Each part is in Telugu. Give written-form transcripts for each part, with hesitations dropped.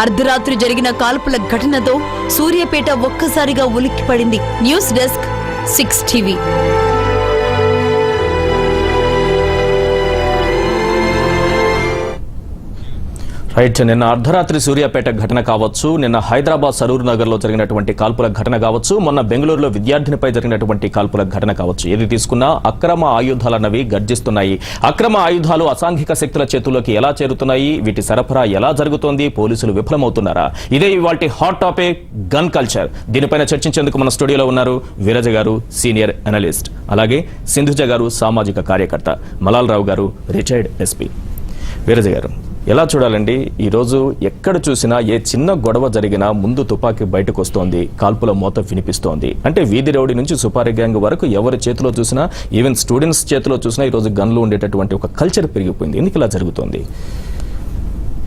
అర్ధరాత్రి జరిగిన కాల్పుల ఘటనతో సూర్యాపేట ఒక్కసారిగా ఉలిక్కిపడింది. News desk 6 TV. రైట్, నిన్న అర్ధరాత్రి సూర్యాపేట ఘటన కావచ్చు, నిన్న హైదరాబాద్ సరూర్ నగర్ లో జరిగినటువంటి కాల్పుల ఘటన కావచ్చు, మొన్న బెంగళూరులో విద్యార్థినిపై జరిగినటువంటి కాల్పుల ఘటన కావచ్చు, ఏది తీసుకున్నా అక్రమ ఆయుధాలన్నవి గర్జిస్తున్నాయి. అక్రమ ఆయుధాలు అసాంఘిక శక్తుల చేతుల్లోకి ఎలా చేరుతున్నాయి, వీటి సరఫరా ఎలా జరుగుతోంది, పోలీసులు విఫలమవుతున్నారా? ఇదే ఇవాల్టి హాట్ టాపిక్, గన్ కల్చర్. దీనిపైన చర్చించేందుకు మన స్టూడియోలో ఉన్నారు విరజ గారు, సీనియర్ అనలిస్ట్, అలాగే సింధుజ గారు, సామాజిక కార్యకర్త, మలాల్ రావు గారు, రిటైర్డ్ ఎస్పీ. విరజ గారు, ఎలా చూడాలండి? ఈరోజు ఎక్కడ చూసినా ఏ చిన్న గొడవ జరిగినా ముందు తుపాకీ బయటకు వస్తోంది, కాల్పుల మోత వినిపిస్తోంది. అంటే వీధి రౌడీ నుంచి సుపారీ గ్యాంగ్ వరకు ఎవరి చేతిలో చూసినా, ఈవెన్ స్టూడెంట్స్ చేతిలో చూసినా ఈరోజు గన్లు ఉండేటటువంటి ఒక కల్చర్ పెరిగిపోయింది. ఎందుకు ఇలా జరుగుతోంది?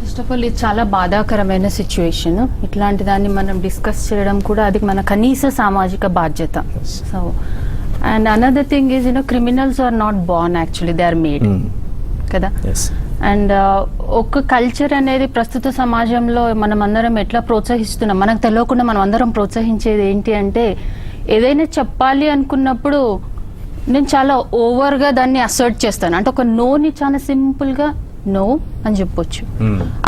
ఫస్ట్ ఆఫ్ ఆల్ ఇది చాలా బాధాకరమైన సిచ్యువేషన్. ఇట్లాంటి దాన్ని మనం డిస్కస్ చేయడం కూడా అది మన కనీస సామాజిక బాధ్యత. So and another thing is criminals are not born, actually they are made కదా. అండ్ ఒక కల్చర్ అనేది ప్రస్తుత సమాజంలో మనం అందరం ఎట్లా ప్రోత్సహిస్తున్నాం, మనకు తెలియకుండా మనం అందరం ప్రోత్సహించేది ఏంటి అంటే, ఏదైనా చెప్పాలి అనుకున్నప్పుడు నేను చాలా ఓవర్గా దాన్ని అసర్ట్ చేస్తాను. అంటే ఒక నోని చాలా సింపుల్గా నో అని చెప్పొచ్చు,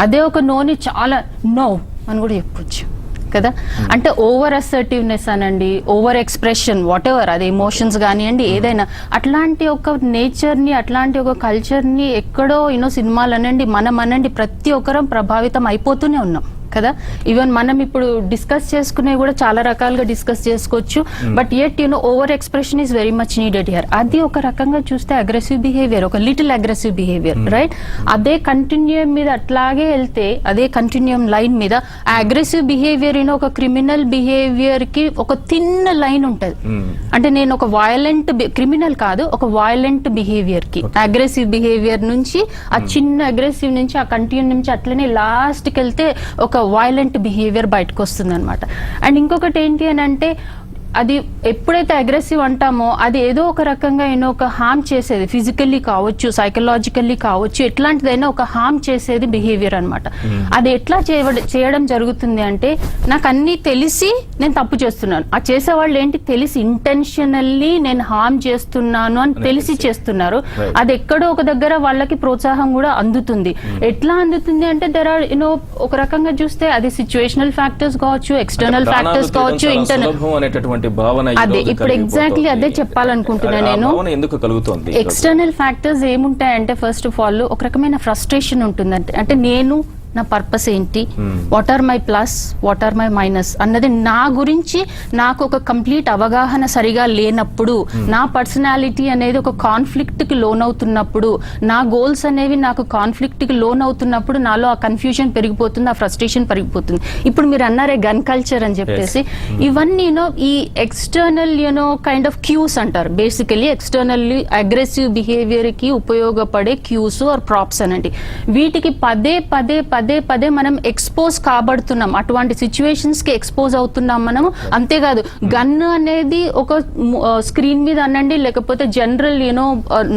అదే ఒక నోని చాలా నో అని కూడా చెప్పొచ్చు కదా. అంటే ఓవర్ అసర్టివ్నెస్ అనండి, ఓవర్ ఎక్స్ప్రెషన్, వాట్ ఎవర్, అది ఎమోషన్స్ కానివ్వండి, ఏదైనా అట్లాంటి ఒక నేచర్ని, అట్లాంటి ఒక కల్చర్ని ఎక్కడో సినిమాలు అనండి, మనం అనండి, ప్రతి ఒక్కరం ప్రభావితం అయిపోతూనే ఉన్నాం కదా. ఈవెన్ మనం ఇప్పుడు డిస్కస్ చేసుకునే కూడా చాలా రకాలుగా డిస్కస్ చేసుకోవచ్చు, but yet over expression is very much needed here. అది ఒక రకంగా చూస్తే అగ్రెసివ్ బిహేవియర్, ఒక లిటిల్ అగ్రెసివ్ బిహేవియర్, రైట్. అదే కంటిన్యూయం మీద అట్లాగే వెళ్తే, అదే కంటిన్యూయం లైన్ మీద ఆ అగ్రెసివ్ బిహేవియర్ ఒక క్రిమినల్ బిహేవియర్ కి ఒక థిన్ లైన్ ఉంటది. అంటే నేను ఒక వయలెంట్ క్రిమినల్ కాదు, ఒక వయలెంట్ బిహేవియర్ కి, అగ్రెసివ్ బిహేవియర్ నుంచి ఆ చిన్న అగ్రెసివ్ నుంచి ఆ కంటిన్యూ నుంచి అట్లనే లాస్ట్కి వెళ్తే ఒక వైలెంట్ బిహేవియర్ బయటకు వస్తుంది అనమాట. అండ్ ఇంకొకటి ఏంటి అని అంటే, అది ఎప్పుడైతే అగ్రెసివ్ అంటామో అది ఏదో ఒక రకంగా ఒక హార్మ్ చేసేది, ఫిజికల్లీ కావచ్చు, సైకలాజికల్లీ కావచ్చు, ఎట్లాంటిదైనా ఒక హార్మ్ చేసేది బిహేవియర్ అనమాట. అది ఎట్లా చేయడం జరుగుతుంది అంటే, నాకు అన్ని తెలిసి నేను తప్పు చేస్తున్నాను, ఆ చేసేవాళ్ళు ఏంటి తెలిసి ఇంటెన్షనల్లీ నేను హార్మ్ చేస్తున్నాను అని తెలిసి చేస్తున్నారు. అది ఎక్కడో ఒక దగ్గర వాళ్ళకి ప్రోత్సాహం కూడా అందుతుంది. ఎట్లా అందుతుంది అంటే, దెర్ ఆర్ ఒక రకంగా చూస్తే అది సిచ్యువేషనల్ ఫ్యాక్టర్స్ కావచ్చు, ఎక్స్టర్నల్ ఫ్యాక్టర్స్ కావచ్చు, ఇంటర్నల్. అదే ఇప్పుడు ఎగ్జాక్ట్లీ అదే చెప్పాలనుకుంటున్నా నేను. ఎక్స్టర్నల్ ఫ్యాక్టర్స్ ఏముంటాయంటే, ఫస్ట్ ఆఫ్ ఆల్ ఒక రకమైన ఫ్రస్ట్రేషన్ ఉంటుంది. అంటే నేను నా పర్పస్ ఏంటి, what are my plus, what are my minus అన్నది నా గురించి నాకు ఒక కంప్లీట్ అవగాహన సరిగా లేనప్పుడు, నా పర్సనాలిటీ అనేది ఒక కాన్ఫ్లిక్ట్ కి లోన్ అవుతున్నప్పుడు, నా గోల్స్ అనేవి నాకు కాన్ఫ్లిక్ట్ కి లోన్ అవుతున్నప్పుడు నాలో ఆ కన్ఫ్యూజన్ పెరిగిపోతుంది, ఆ ఫ్రస్ట్రేషన్ పెరిగిపోతుంది. ఇప్పుడు మీరు అన్నారే గన్ కల్చర్ అని చెప్పేసి, ఇవన్నీ ఈ ఎక్స్టర్నల్ కైండ్ ఆఫ్ క్యూస్ అంటారు. బేసికలీ ఎక్స్టర్నల్లీ అగ్రెసివ్ బిహేవియర్ కి ఉపయోగపడే క్యూస్ ఆర్ ప్రాప్స్ అనండి. వీటికి పదే పదే పదే పదే మనం ఎక్స్పోజ్ కాబడుతున్నాం, అటువంటి సిచ్యువేషన్స్ కి ఎక్స్పోజ్ అవుతున్నాం మనము. అంతేకాదు, గన్ అనేది ఒక స్క్రీన్ మీద అనండి, లేకపోతే జనరల్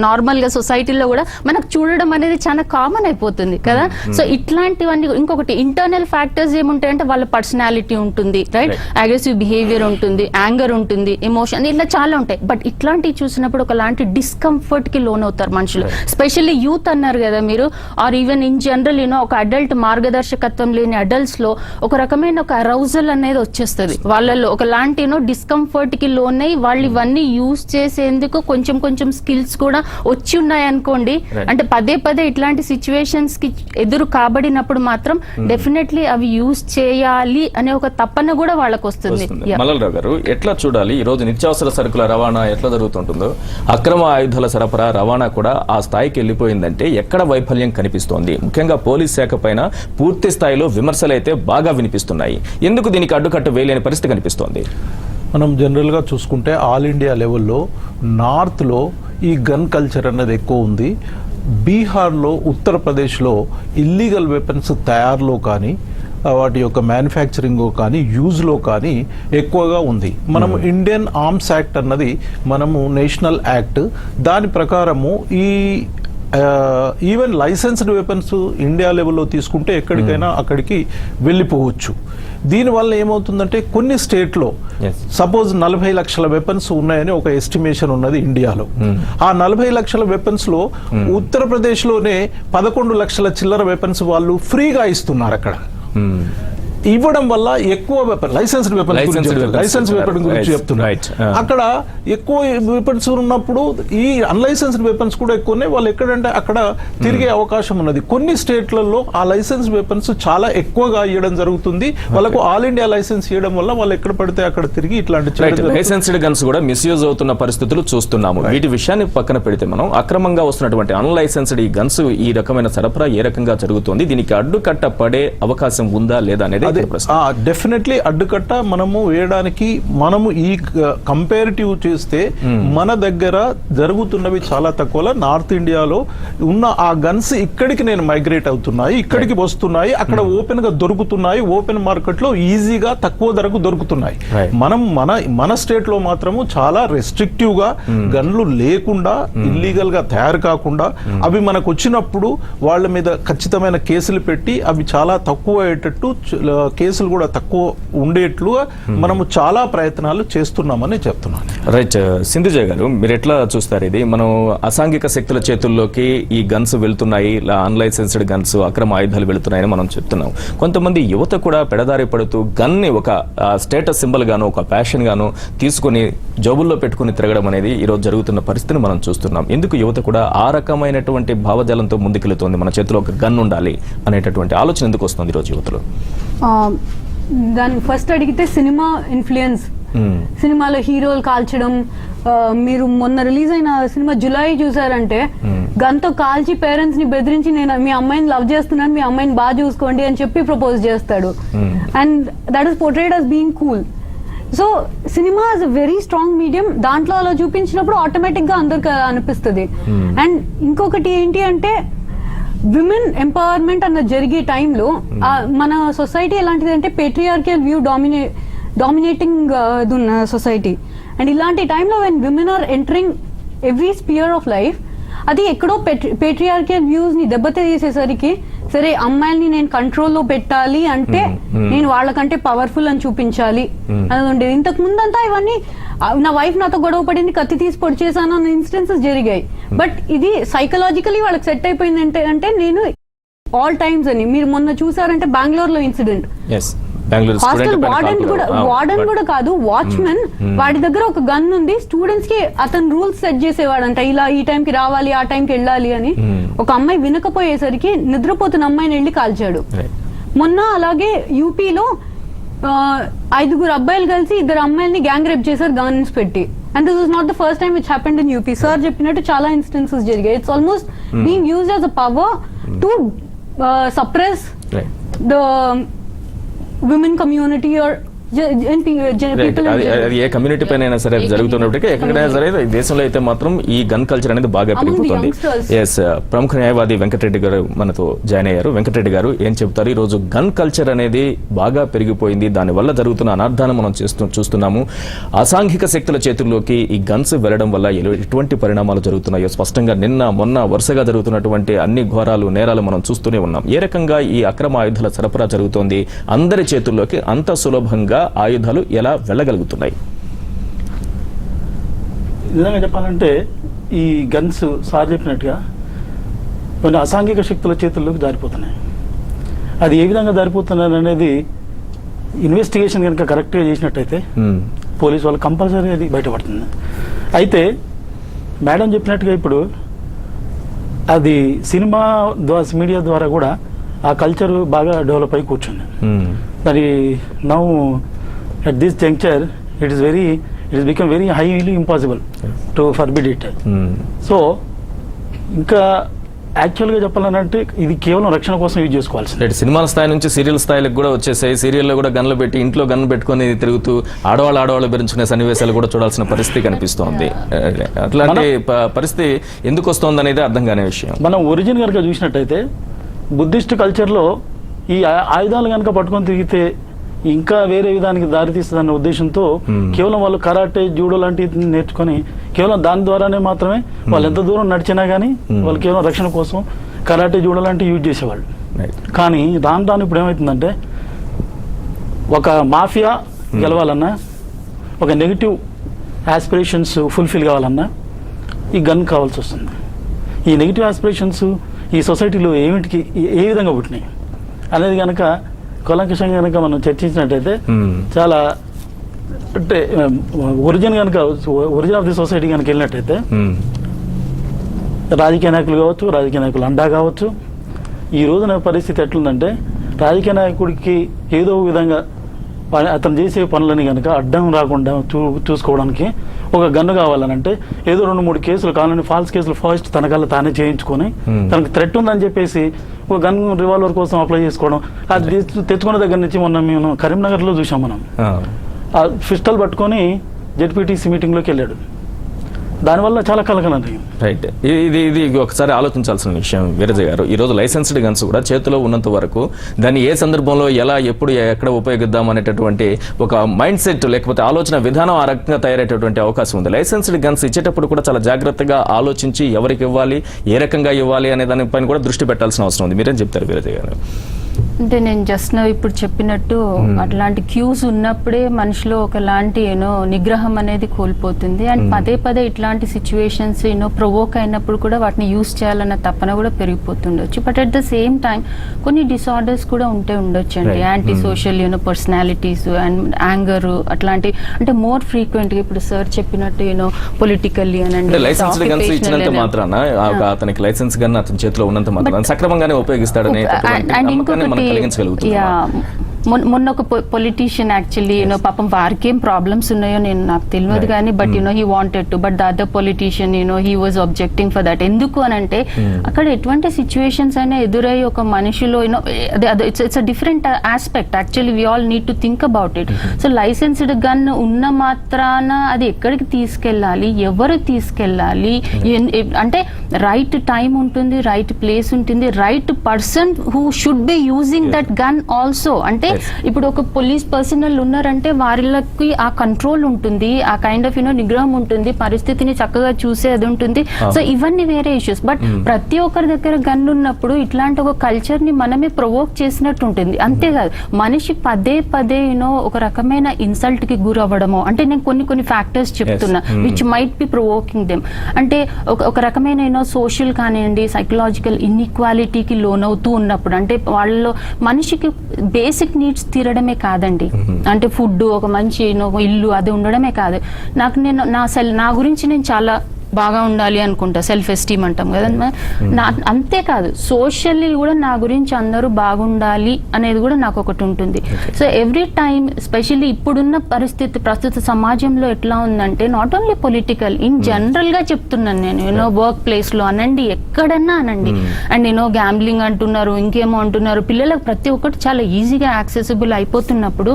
నార్మల్ గా సొసైటీలో కూడా మనకు చూడడం అనేది చాలా కామన్ అయిపోతుంది కదా. సో ఇట్లాంటివన్నీ. ఇంకొకటి ఇంటర్నల్ ఫ్యాక్టర్స్ ఏముంటాయంటే, వాళ్ళ పర్సనాలిటీ ఉంటుంది, రైట్, అగ్రెసివ్ బిహేవియర్ ఉంటుంది, యాంగర్ ఉంటుంది, ఎమోషన్, ఇట్లా చాలా ఉంటాయి. బట్ ఇట్లాంటివి చూసినప్పుడు ఒకలాంటి డిస్కంఫర్ట్ కి లోన్ అవుతారు మనుషులు, స్పెషల్లీ యూత్ అన్నారు కదా మీరు, ఆర్ ఈవెన్ ఇన్ జనరల్ ఒక అడల్ట్ మార్గదర్శకత్వం లేని అడల్ట్స్ లో ఒక రకమైన ఒక అరౌజల్ అనేది వచ్చేస్తుంది వాళ్ళలో. ఒకలాంటి డిస్కంఫర్ట్ కి లోన్ అయ్యి వాళ్ళు ఇవన్నీ యూజ్ చేసేందుకు కొంచెం కొంచెం స్కిల్స్ కూడా వచ్చి ఉన్నాయి అనుకోండి. అంటే పదే పదే ఇట్లాంటి సిచ్యువేషన్స్ కి ఎదురు కాబడినప్పుడు మాత్రం డెఫినెట్లీ అవి యూజ్ చేయాలి అనే ఒక తపన కూడా వాళ్ళకు వస్తుంది. మల్లరావు గారు, ఎట్లా చూడాలి ఈ రోజు నిత్యావసర సరుకుల రవాణా ఎట్లా జరుగుతుంటుందో, అక్రమ ఆయుధాల సరఫరా రవాణా కూడా ఆ స్థాయికి వెళ్ళిపోయిందంటే ఎక్కడ వైఫల్యం కనిపిస్తోంది? ముఖ్యంగా పోలీస్ శాఖ పైన పూర్తి స్థాయిలో విమర్శలు అయితే బాగా వినిపిస్తున్నాయి. ఎందుకు దీనికి అడ్డుకట్ట వేయలేని పరిస్థితి కనిపిస్తోంది? మనం జనరల్గా చూసుకుంటే ఆల్ ఇండియా లెవెల్లో నార్త్లో ఈ గన్ కల్చర్ అనేది ఎక్కువ ఉంది. బీహార్లో, ఉత్తరప్రదేశ్లో ఇల్లీగల్ వెపన్స్ తయారులో కానీ, వాటి యొక్క మ్యానుఫ్యాక్చరింగ్ కానీ, యూజ్లో కానీ ఎక్కువగా ఉంది. మనము ఇండియన్ ఆర్మ్స్ యాక్ట్ అన్నది మనము నేషనల్ యాక్ట్, దాని ప్రకారము ఈ ఈవెన్ లైసెన్స్డ్ వెపన్స్ ఇండియా లెవెల్లో తీసుకుంటే ఎక్కడికైనా అక్కడికి వెళ్ళిపోవచ్చు. దీనివల్ల ఏమవుతుందంటే కొన్ని స్టేట్లో సపోజ్ 40 లక్షల వెపన్స్ ఉన్నాయని ఒక ఎస్టిమేషన్ ఉన్నది ఇండియాలో. ఆ 40 లక్షల వెపన్స్ లో ఉత్తరప్రదేశ్ లోనే 11 లక్షల చిల్లర వెపన్స్ వాళ్ళు ఫ్రీగా ఇస్తున్నారు అక్కడ. ఇవ్వడం వల్ల ఎక్కువ వెపన్ లైసెన్స్డ్ వెపన్ గురించి చెప్తున్నారు. అక్కడ ఎక్కువ వెపన్స్ ఉన్నప్పుడు ఈ అన్లైసెన్స్డ్ వెపన్స్ కూడా ఎక్కువనే. వాళ్ళు ఎక్కడంటే అక్కడ తిరిగే అవకాశం ఉన్నది. కొన్ని స్టేట్లలో ఆ లైసెన్స్ వెపన్స్ చాలా ఎక్కువగా ఇవ్వడం జరుగుతుంది. వాళ్ళకు ఆల్ ఇండియా లైసెన్స్ ఇవ్వడం వల్ల వాళ్ళు ఎక్కడ పడితే అక్కడ తిరిగి ఇట్లాంటి లైసెన్స్డ్ గన్స్ కూడా మిస్యూజ్ అవుతున్న పరిస్థితులు చూస్తున్నాము. వీటి విషయాన్ని పక్కన పెడితే మనం అక్రమంగా వస్తున్నటువంటి అన్లైసెన్స్డ్ ఈ గన్స్ ఈ రకమైన సరఫరా ఏ రకంగా జరుగుతుంది, దీనికి అడ్డుకట్ట పడే అవకాశం ఉందా లేదా అనేది డెఫినెట్లీ అడ్డుకట్ట మనము వేయడానికి మనము ఈ కంపారిటివ్ చేస్తే మన దగ్గర జరుగుతున్నవి చాలా తక్కువ. నార్త్ ఇండియాలో ఉన్న ఆ గన్స్ ఇక్కడికి నేను మైగ్రేట్ అవుతున్నాయి, ఇక్కడికి వస్తున్నాయి, అక్కడ ఓపెన్ గా దొరుకుతున్నాయి, ఓపెన్ మార్కెట్ లో ఈజీగా తక్కువ ధరకు దొరుకుతున్నాయి. మనం మన స్టేట్ లో మాత్రము చాలా రెస్ట్రిక్టివ్ గా గన్లు లేకుండా ఇల్లీగల్ గా తయారు కాకుండా అవి మనకు వచ్చినప్పుడు వాళ్ళ మీద ఖచ్చితమైన కేసులు పెట్టి అవి చాలా తక్కువ అయ్యేటట్టు కేసులు కూడా తక్కువ ఉండేట్లుగా మనము చాలా ప్రయత్నాలు చేస్తున్నామని చెప్తున్నాను. రైట్ సింధుజ గారు, మీరు ఎట్లా చూస్తారు ఇది? మనం అసాంఘిక శక్తుల చేతుల్లోకి ఈ గన్స్ వెళ్తున్నాయి, అన్లైసెన్స్డ్ గన్స్ అక్రమ ఆయుధాలు వెళుతున్నాయని మనం చెప్తున్నాం. కొంతమంది యువత కూడా పెడదారి పడుతూ గన్ ని ఒక స్టేటస్ సింబల్ గాను ఒక ప్యాషన్ గాను తీసుకుని జోబుల్లో పెట్టుకుని తిరగడం అనేది ఈ రోజు జరుగుతున్న పరిస్థితిని మనం చూస్తున్నాం. ఎందుకు యువత కూడా ఆ రకమైనటువంటి భావజాలంతో ముందుకెళ్తోంది? మన చేతిలో ఒక గన్ ఉండాలి అనేటటువంటి ఆలోచన ఎందుకు వస్తుంది ఈరోజు యువతలో? దాన్ని ఫస్ట్ అడిగితే సినిమా ఇన్ఫ్లుయెన్స్. సినిమాలో హీరోలు కాల్చడం. మీరు మొన్న రిలీజ్ అయిన సినిమా జులై చూసారంటే గన్తో కాల్చి పేరెంట్స్ ని బెదిరించి నేను మీ అమ్మాయిని లవ్ చేస్తున్నాను, మీ అమ్మాయిని బాగా చూసుకోండి అని చెప్పి ప్రపోజ్ చేస్తాడు. And that is portrayed as being cool. So cinema is a very strong medium. దాంట్లో అలా చూపించినప్పుడు ఆటోమేటిక్ గా అందరికి అందరికీ. అండ్ ఇంకొకటి ఏంటి అంటే విమెన్ ఎంపవర్మెంట్ అన్న జరిగే టైంలో మన సొసైటీ ఎలాంటిది అంటే పేట్రియార్కియల్ వ్యూ డామినేటింగ్ ఉన్న సొసైటీ. అండ్ ఇలాంటి టైంలో when women are entering every sphere of life, అది ఎక్కడో పేట్రియార్కియల్ వ్యూస్ ని దెబ్బతీసేసరికి సరే అమ్మాయిల్ని నేను కంట్రోల్లో పెట్టాలి అంటే నేను వాళ్ళకంటే పవర్ఫుల్ అని చూపించాలి అనేది ఉండేది. ఇంతకు ముందంతా ఇవన్నీ నా వైఫ్ నాతో గొడవ పడింది, కత్తి తీసి పొడి చేశాను అన్న ఇన్స్టెన్సెస్ జరిగాయి. బట్ ఇది సైకలాజికలీ వాళ్ళకి సెట్ అయిపోయింది అంటే నేను ఆల్ టైమ్స్ అని. మీరు మొన్న చూసారంటే బెంగళూరులో ఇన్సిడెంట్, హాస్టల్ వార్డెన్ కూడా కాదు, వాచ్మెన్ వాడి దగ్గర ఒక గన్ ఉంది. స్టూడెంట్స్ కి అతను రూల్స్ సెట్ చేసేవాడంట, ఇలా ఈ టైం కి రావాలి, ఆ టైం కి వెళ్ళాలి అని. ఒక అమ్మాయి వినకపోయేసరికి నిద్రపోతున్న అమ్మాయిని వెళ్ళి కాల్చాడు. మొన్న అలాగే యూపీలో 5 అబ్బాయిలు కలిసి 2 అమ్మాయిల్ని గ్యాంగ్ రేప్ చేశారు గన్స్ పెట్టి. And this is not the first time which happened in UP. Sir చెప్పినట్టు చాలా ఇన్స్టెన్సెస్ జరిగాయి. It's almost being used as a power to suppress the women community or A community పైన అయినా సరే జరుగుతున్నప్పటికీ ఎక్కడైనా సరే దేశంలో అయితే మాత్రం ఈ గన్ కల్చర్ అనేది బాగా పెరిగిపోతుంది. ఎస్, ప్రముఖ న్యాయవాది వెంకటరెడ్డి గారు మనతో జాయిన్ అయ్యారు. వెంకటరెడ్డి గారు ఏం చెప్తారు? ఈ రోజు గన్ కల్చర్ అనేది బాగా పెరిగిపోయింది, దాని వల్ల జరుగుతున్న అనర్థాన్ని మనం చూస్తున్నాము. అసాంఘిక శక్తుల చేతుల్లోకి ఈ గన్స్ వెళ్లడం వల్ల ఎటువంటి పరిణామాలు జరుగుతున్నాయో స్పష్టంగా నిన్న మొన్న వరుసగా జరుగుతున్నటువంటి అన్ని ఘోరాలు నేరాలు మనం చూస్తూనే ఉన్నాం. ఏ రకంగా ఈ అక్రమ ఆయుధాల సరఫరా జరుగుతోంది, అందరి చేతుల్లోకి అంత సులభంగా ఆయుధాలు ఎలా వెళ్ళగలుగుతున్నాయి? నిజంగా చెప్పాలంటే ఈ గన్స్ సార్ చెప్పినట్టుగా కొన్ని అసాంఘిక శక్తుల చేతుల్లోకి జారిపోతున్నాయి. అది ఏ విధంగా జారిపోతున్నారు అనేది ఇన్వెస్టిగేషన్ కనుక కరెక్ట్గా చేసినట్టయితే పోలీసు వాళ్ళు కంపల్సరీ అది బయటపడుతుంది. అయితే మేడం చెప్పినట్టుగా ఇప్పుడు అది సినిమా ద్వారా మీడియా ద్వారా కూడా ఆ కల్చర్ బాగా డెవలప్ అయి కూర్చుంది. మరి now at this juncture it has become very highly impossible to forbid it. So ఇంకా యాక్చువల్గా చెప్పాలంటే ఇది కేవలం రక్షణ కోసం యూజ్ చేసుకోవాల్సింది. సినిమాల స్థాయి నుంచి సీరియల్ స్థాయిలకు కూడా వచ్చేసాయి. సీరియల్లో కూడా గన్లు పెట్టి ఇంట్లో గన్ పెట్టుకుని తిరుగుతూ ఆడవాళ్ళు పెంచుకునే సన్నివేశాలు కూడా చూడాల్సిన పరిస్థితి కనిపిస్తోంది. అట్లాంటి పరిస్థితి ఎందుకు వస్తోంది అనేది అర్థం కాని విషయం. మనం ఒరిజిన్ కనుక చూసినట్టయితే బుద్ధిస్ట్ కల్చర్లో ఈ ఆయుధాలు కనుక పట్టుకొని తిరిగితే ఇంకా వేరే విధానికి దారితీస్తుందన్న ఉద్దేశంతో కేవలం వాళ్ళు కరాటే జూడో లాంటివి నేర్చుకొని కేవలం దాని ద్వారానే మాత్రమే వాళ్ళు ఎంత దూరం నడిచినా కానీ వాళ్ళు కేవలం రక్షణ కోసం కరాటే జూడో లాంటివి యూజ్ చేసేవాళ్ళు. కానీ రాను ఇప్పుడు ఏమవుతుందంటే ఒక మాఫియా గెలవాలన్నా, ఒక నెగిటివ్ ఆస్పిరేషన్స్ ఫుల్ఫిల్ కావాలన్నా ఈ గన్ కావాల్సి వస్తుంది. ఈ నెగిటివ్ ఆస్పిరేషన్స్ ఈ సొసైటీలో ఏమిటికి ఏ విధంగా పుట్టినాయి అనేది కనుక కూలంకషంగా కనుక మనం చర్చించినట్టయితే చాలా అంటే ఒరిజిన్ ఆఫ్ ది సొసైటీ కనుక వెళ్ళినట్టయితే రాజకీయ నాయకులు కావచ్చు, రాజకీయ నాయకులు అండా కావచ్చు, ఈ రోజున పరిస్థితి ఎట్లుందంటే రాజకీయ నాయకుడికి ఏదో విధంగా అతను చేసే పనులని కనుక అడ్డం రాకుండా చూసుకోవడానికి ఒక గన్ను కావాలనంటే ఏదో 2-3 కేసులు కావాలని ఫాల్స్ కేసులు ఫస్ట్ తనకల్లా తానే చేయించుకొని తనకు థ్రెట్ ఉందని చెప్పేసి ఒక గన్ రివాల్వర్ కోసం అప్లై చేసుకోవడం, అది తెచ్చుకున్న దగ్గర నుంచి మొన్న మేము కరీంనగర్లో చూసాం. మనం ఆ పిస్టల్ పట్టుకొని జెడ్పీటీసీ మీటింగ్లోకి వెళ్ళాడు. దానివల్ల చాలా కలకలం. రైట్, ఇది ఒకసారి ఆలోచించాల్సిన విషయం వీరజ గారు. ఈ రోజు లైసెన్స్డ్ గన్స్ కూడా చేతిలో ఉన్నంత వరకు దాన్ని ఏ సందర్భంలో ఎలా ఎప్పుడు ఎక్కడ ఉపయోగిద్దాం అనేటటువంటి ఒక మైండ్ సెట్ లేకపోతే ఆలోచన విధానం ఆ రకంగా తయారయ్యేటటువంటి అవకాశం ఉంది. లైసెన్స్డ్ గన్స్ ఇచ్చేటప్పుడు కూడా చాలా జాగ్రత్తగా ఆలోచించి ఎవరికి ఇవ్వాలి, ఏ రకంగా ఇవ్వాలి అనే దానిపైన కూడా దృష్టి పెట్టాల్సిన అవసరం ఉంది. మీరేం చెప్తారు వీరజ గారు? అంటే నేను జస్ట్ ఇప్పుడు చెప్పినట్టు అట్లాంటి క్యూస్ ఉన్నప్పుడే మనిషిలో ఒకలాంటి నిగ్రహం అనేది కోల్పోతుంది. అండ్ పదే ఇట్లాంటి సిచ్యువేషన్స్ ప్రొవోక్ అయినప్పుడు కూడా వాటిని యూస్ చేయాలన్న తపన కూడా పెరిగిపోతుండొచ్చు. But at the same time కొన్ని డిసార్డర్స్ కూడా ఉండొచ్చు అండి. Anti social personalities and anger అట్లాంటి అంటే మోర్ ఫ్రీక్వెంట్ గా ఇప్పుడు సార్ చెప్పినట్టు పొలిటికల్లీ అనండి లైసెన్స్డ్ గన్స్ ఇచ్చినంత మాత్రాన అతనికి లైసెన్స్ గన్ అతని చేతిలో ఉన్నంత మాత్రాన సక్రమంగానే ఉపయోగిస్తాడనే మొన్న ఒక పొలిటీషియన్ యాక్చువల్లీ పాపం వారికి ఏం ప్రాబ్లమ్స్ ఉన్నాయో నాకు తెలియదు కానీ but he wanted to, but the other politician he was ఆబ్జెక్టింగ్ for that. ఎందుకు అని అంటే అక్కడ ఎటువంటి సిచ్యువేషన్స్ అయినా ఎదురయ్యి ఒక మనిషిలో it's a different aspect. Actually we all need to think about it. So licensed gun ఉన్న మాత్రాన అది ఎక్కడికి తీసుకెళ్ళాలి, ఎవరు తీసుకెళ్ళాలి అంటే రైట్ టైం ఉంటుంది, రైట్ ప్లేస్ ఉంటుంది, right person who should be using that gun also. అంటే ఇప్పుడు ఒక పోలీస్ పర్సనల్ ఉన్నారంటే వారికి ఆ కంట్రోల్ ఉంటుంది, ఆ కైండ్ ఆఫ్ నిగ్రహం ఉంటుంది, పరిస్థితిని చక్కగా చూసేది ఉంటుంది. సో ఇవన్నీ వేరే ఇష్యూస్. బట్ ప్రతి ఒక్కరి దగ్గర గన్ ఉన్నప్పుడు ఇట్లాంటి ఒక కల్చర్ ని మనమే ప్రొవోక్ చేసినట్టు ఉంటుంది. అంతేకాదు మనిషి పదే ఒక రకమైన ఇన్సల్ట్ కి గురవ్వడము. అంటే నేను కొన్ని ఫ్యాక్టర్స్ చెప్తున్నా which might be provoking them. అంటే ఒక రకమైన సోషల్ కానివ్వండి సైకలాజికల్ ఇన్ఈక్వాలిటీకి లోనవుతూ ఉన్నప్పుడు అంటే వాళ్ళలో మనిషికి బేసిక్ నీడ్స్ తీరడమే కాదండి. అంటే ఫుడ్, ఒక మంచి ఇల్లు అది ఉండడమే కాదు. నా గురించి నేను చాలా బాగా ఉండాలి అనుకుంటా, సెల్ఫ్ ఎస్టీమ్ అంటాం కదా. అంతేకాదు సోషల్లీ కూడా నా గురించి అందరూ బాగుండాలి అనేది కూడా నాకు ఒకటి ఉంటుంది. సో ఎవ్రీ టైమ్ ఎస్పెషల్లీ ఇప్పుడున్న పరిస్థితి ప్రస్తుత సమాజంలో ఎట్లా ఉందంటే not only political, in general గా చెప్తున్నాను నేను వర్క్ ప్లేస్ లో అనండి, ఎక్కడన్నా అనండి. అండ్ గ్యాంబ్లింగ్ అంటున్నారు, ఇంకేమో అంటున్నారు. పిల్లలకు ప్రతి ఒక్కటి చాలా ఈజీగా యాక్సెసిబుల్ అయిపోతున్నప్పుడు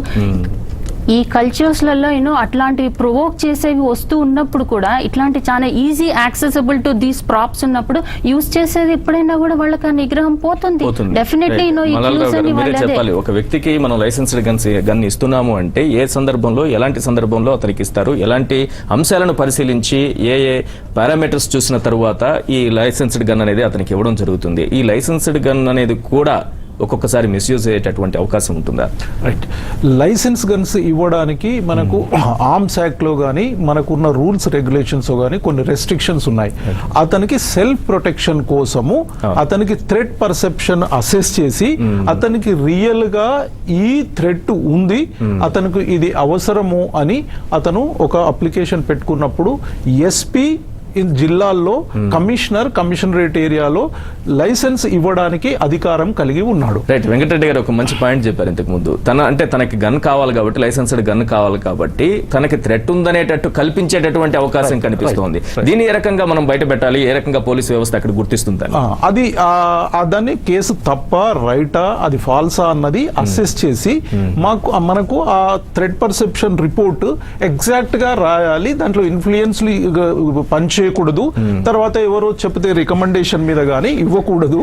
ఈ కల్చర్స్లలో అట్లాంటివి ప్రొవోక్ చేసేవి వస్తూ ఉన్నప్పుడు కూడా ఇట్లాంటి చాలా easy accessible to these props ఉన్నప్పుడు యూజ్ చేసేది ఎప్పుడైనా కూడా వాళ్ళకి ఆ నిగ్రహం పోతుంది. డెఫినెట్లీ చెప్పాలి, ఒక వ్యక్తికి మనం లైసెన్స్డ్ గన్ ఇస్తున్నాము అంటే ఏ సందర్భంలో ఎలాంటి సందర్భంలో అతనికి ఇస్తారు, ఎలాంటి అంశాలను పరిశీలించి ఏ పారామీటర్స్ చూసిన తర్వాత ఈ లైసెన్స్డ్ గన్ అనేది అతనికి ఇవ్వడం జరుగుతుంది. ఈ లైసెన్స్డ్ గన్ అనేది కూడా ఒక్కొక్కసారి మిస్యూజ్ అయ్యేటటువంటి అవకాశం ఉంటుందా? రైట్, లైసెన్స్ గన్స్ ఇవ్వడానికి మనకు ఆర్మ్స్ యాక్ట్లో కానీ మనకున్న రూల్స్ రెగ్యులేషన్స్ కానీ కొన్ని రెస్ట్రిక్షన్స్ ఉన్నాయి. అతనికి సెల్ఫ్ ప్రొటెక్షన్ కోసము అతనికి థ్రెట్ పర్సెప్షన్ అసెస్ చేసి అతనికి రియల్ గా ఈ థ్రెట్ ఉంది, అతనికి ఇది అవసరము అని అతను ఒక అప్లికేషన్ పెట్టుకున్నప్పుడు ఎస్పీ జిల్లాల్లో కమిషనరేట్ ఏరియాలో లైసెన్స్ ఇవ్వడానికి అధికారం కలిగి ఉన్నాడు. రైట్, వెంకటరెడ్డి గారు ఒక మంచి పాయింట్ చెప్పారు ఇంతకు ముందు. తనకి గన్ కావాలి కాబట్టి, లైసెన్స్డ్ గన్ కావాలి కాబట్టి తనకి థ్రెట్ ఉందనేటట్టు కల్పించేటటువంటి అవకాశం కనిపిస్తోంది. దీన్ని ఏ రకంగా మనం బయట పెట్టాలి, ఏ రకంగా పోలీసు వ్యవస్థ అక్కడ గుర్తిస్తుంది? అది దాన్ని కేసు తప్ప రైటా అది ఫాల్సా అన్నది అసెస్ చేసి మనకు ఆ థ్రెట్ పర్సెప్షన్ రిపోర్ట్ ఎగ్జాక్ట్ గా రాయాలి. దాంట్లో ఇన్ఫ్లుయెన్స్ పంచ్ చేయకూడదు, తర్వాత ఎవరో చెప్తే రికమెండేషన్ మీద గానీ ఇవ్వకూడదు.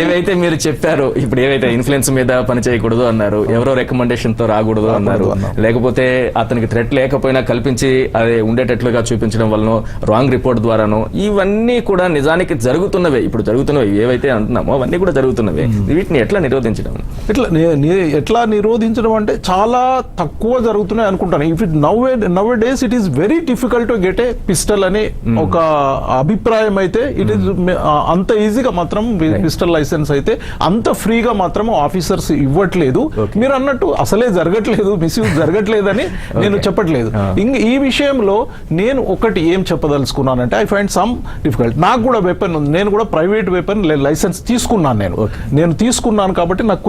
ఏవైతే మీరు చెప్పారో ఇప్పుడు, ఏవైతే ఇన్ఫ్లుయెన్స్ మీద పని చేయకూడదు అన్నారు, ఎవరో రికమెండేషన్ తో రాకూడదు అన్నారు, లేకపోతే అతనికి థ్రెట్ లేకపోయినా కల్పించి అది ఉండేటట్లుగా చూపించడం వలన రాంగ్ రిపోర్ట్ ద్వారానో, ఇవన్నీ కూడా నిజానికి జరుగుతున్నవే. ఇప్పుడు జరుగుతున్నవి ఏవైతే అంటున్నామో అవన్నీ కూడా జరుగుతున్నవే. వీటిని ఎట్లా నిరోధించడం? ఎట్లా నిరోధించడం అంటే చాలా తక్కువ జరుగుతున్నాయి అనుకుంటాను. If it now days it is very difficult to get a pistol అనే ఒక అభిప్రాయం అయితే, ఇట్ ఈస్ అంత ఈజీగా మాత్రం పిస్టల్ లైసెన్స్ అయితే అంత ఫ్రీగా మాత్రం ఆఫీసర్స్ ఇవ్వట్లేదు. మీరు అన్నట్టు అసలే జరగట్లేదు, మిస్యూజ్ జరగట్లేదని నేను చెప్పట్లేదు. ఈ విషయంలో నేను ఒకటి ఏం చెప్పదలుచుకున్నానంటే, ఐ ఫైండ్ సమ్ డిఫికల్ట్. నాకు కూడా వెపన్ ఉంది, నేను కూడా ప్రైవేట్ వెపన్ లైసెన్స్ తీసుకున్నాను. నేను తీసుకున్నాను కాబట్టి నాకు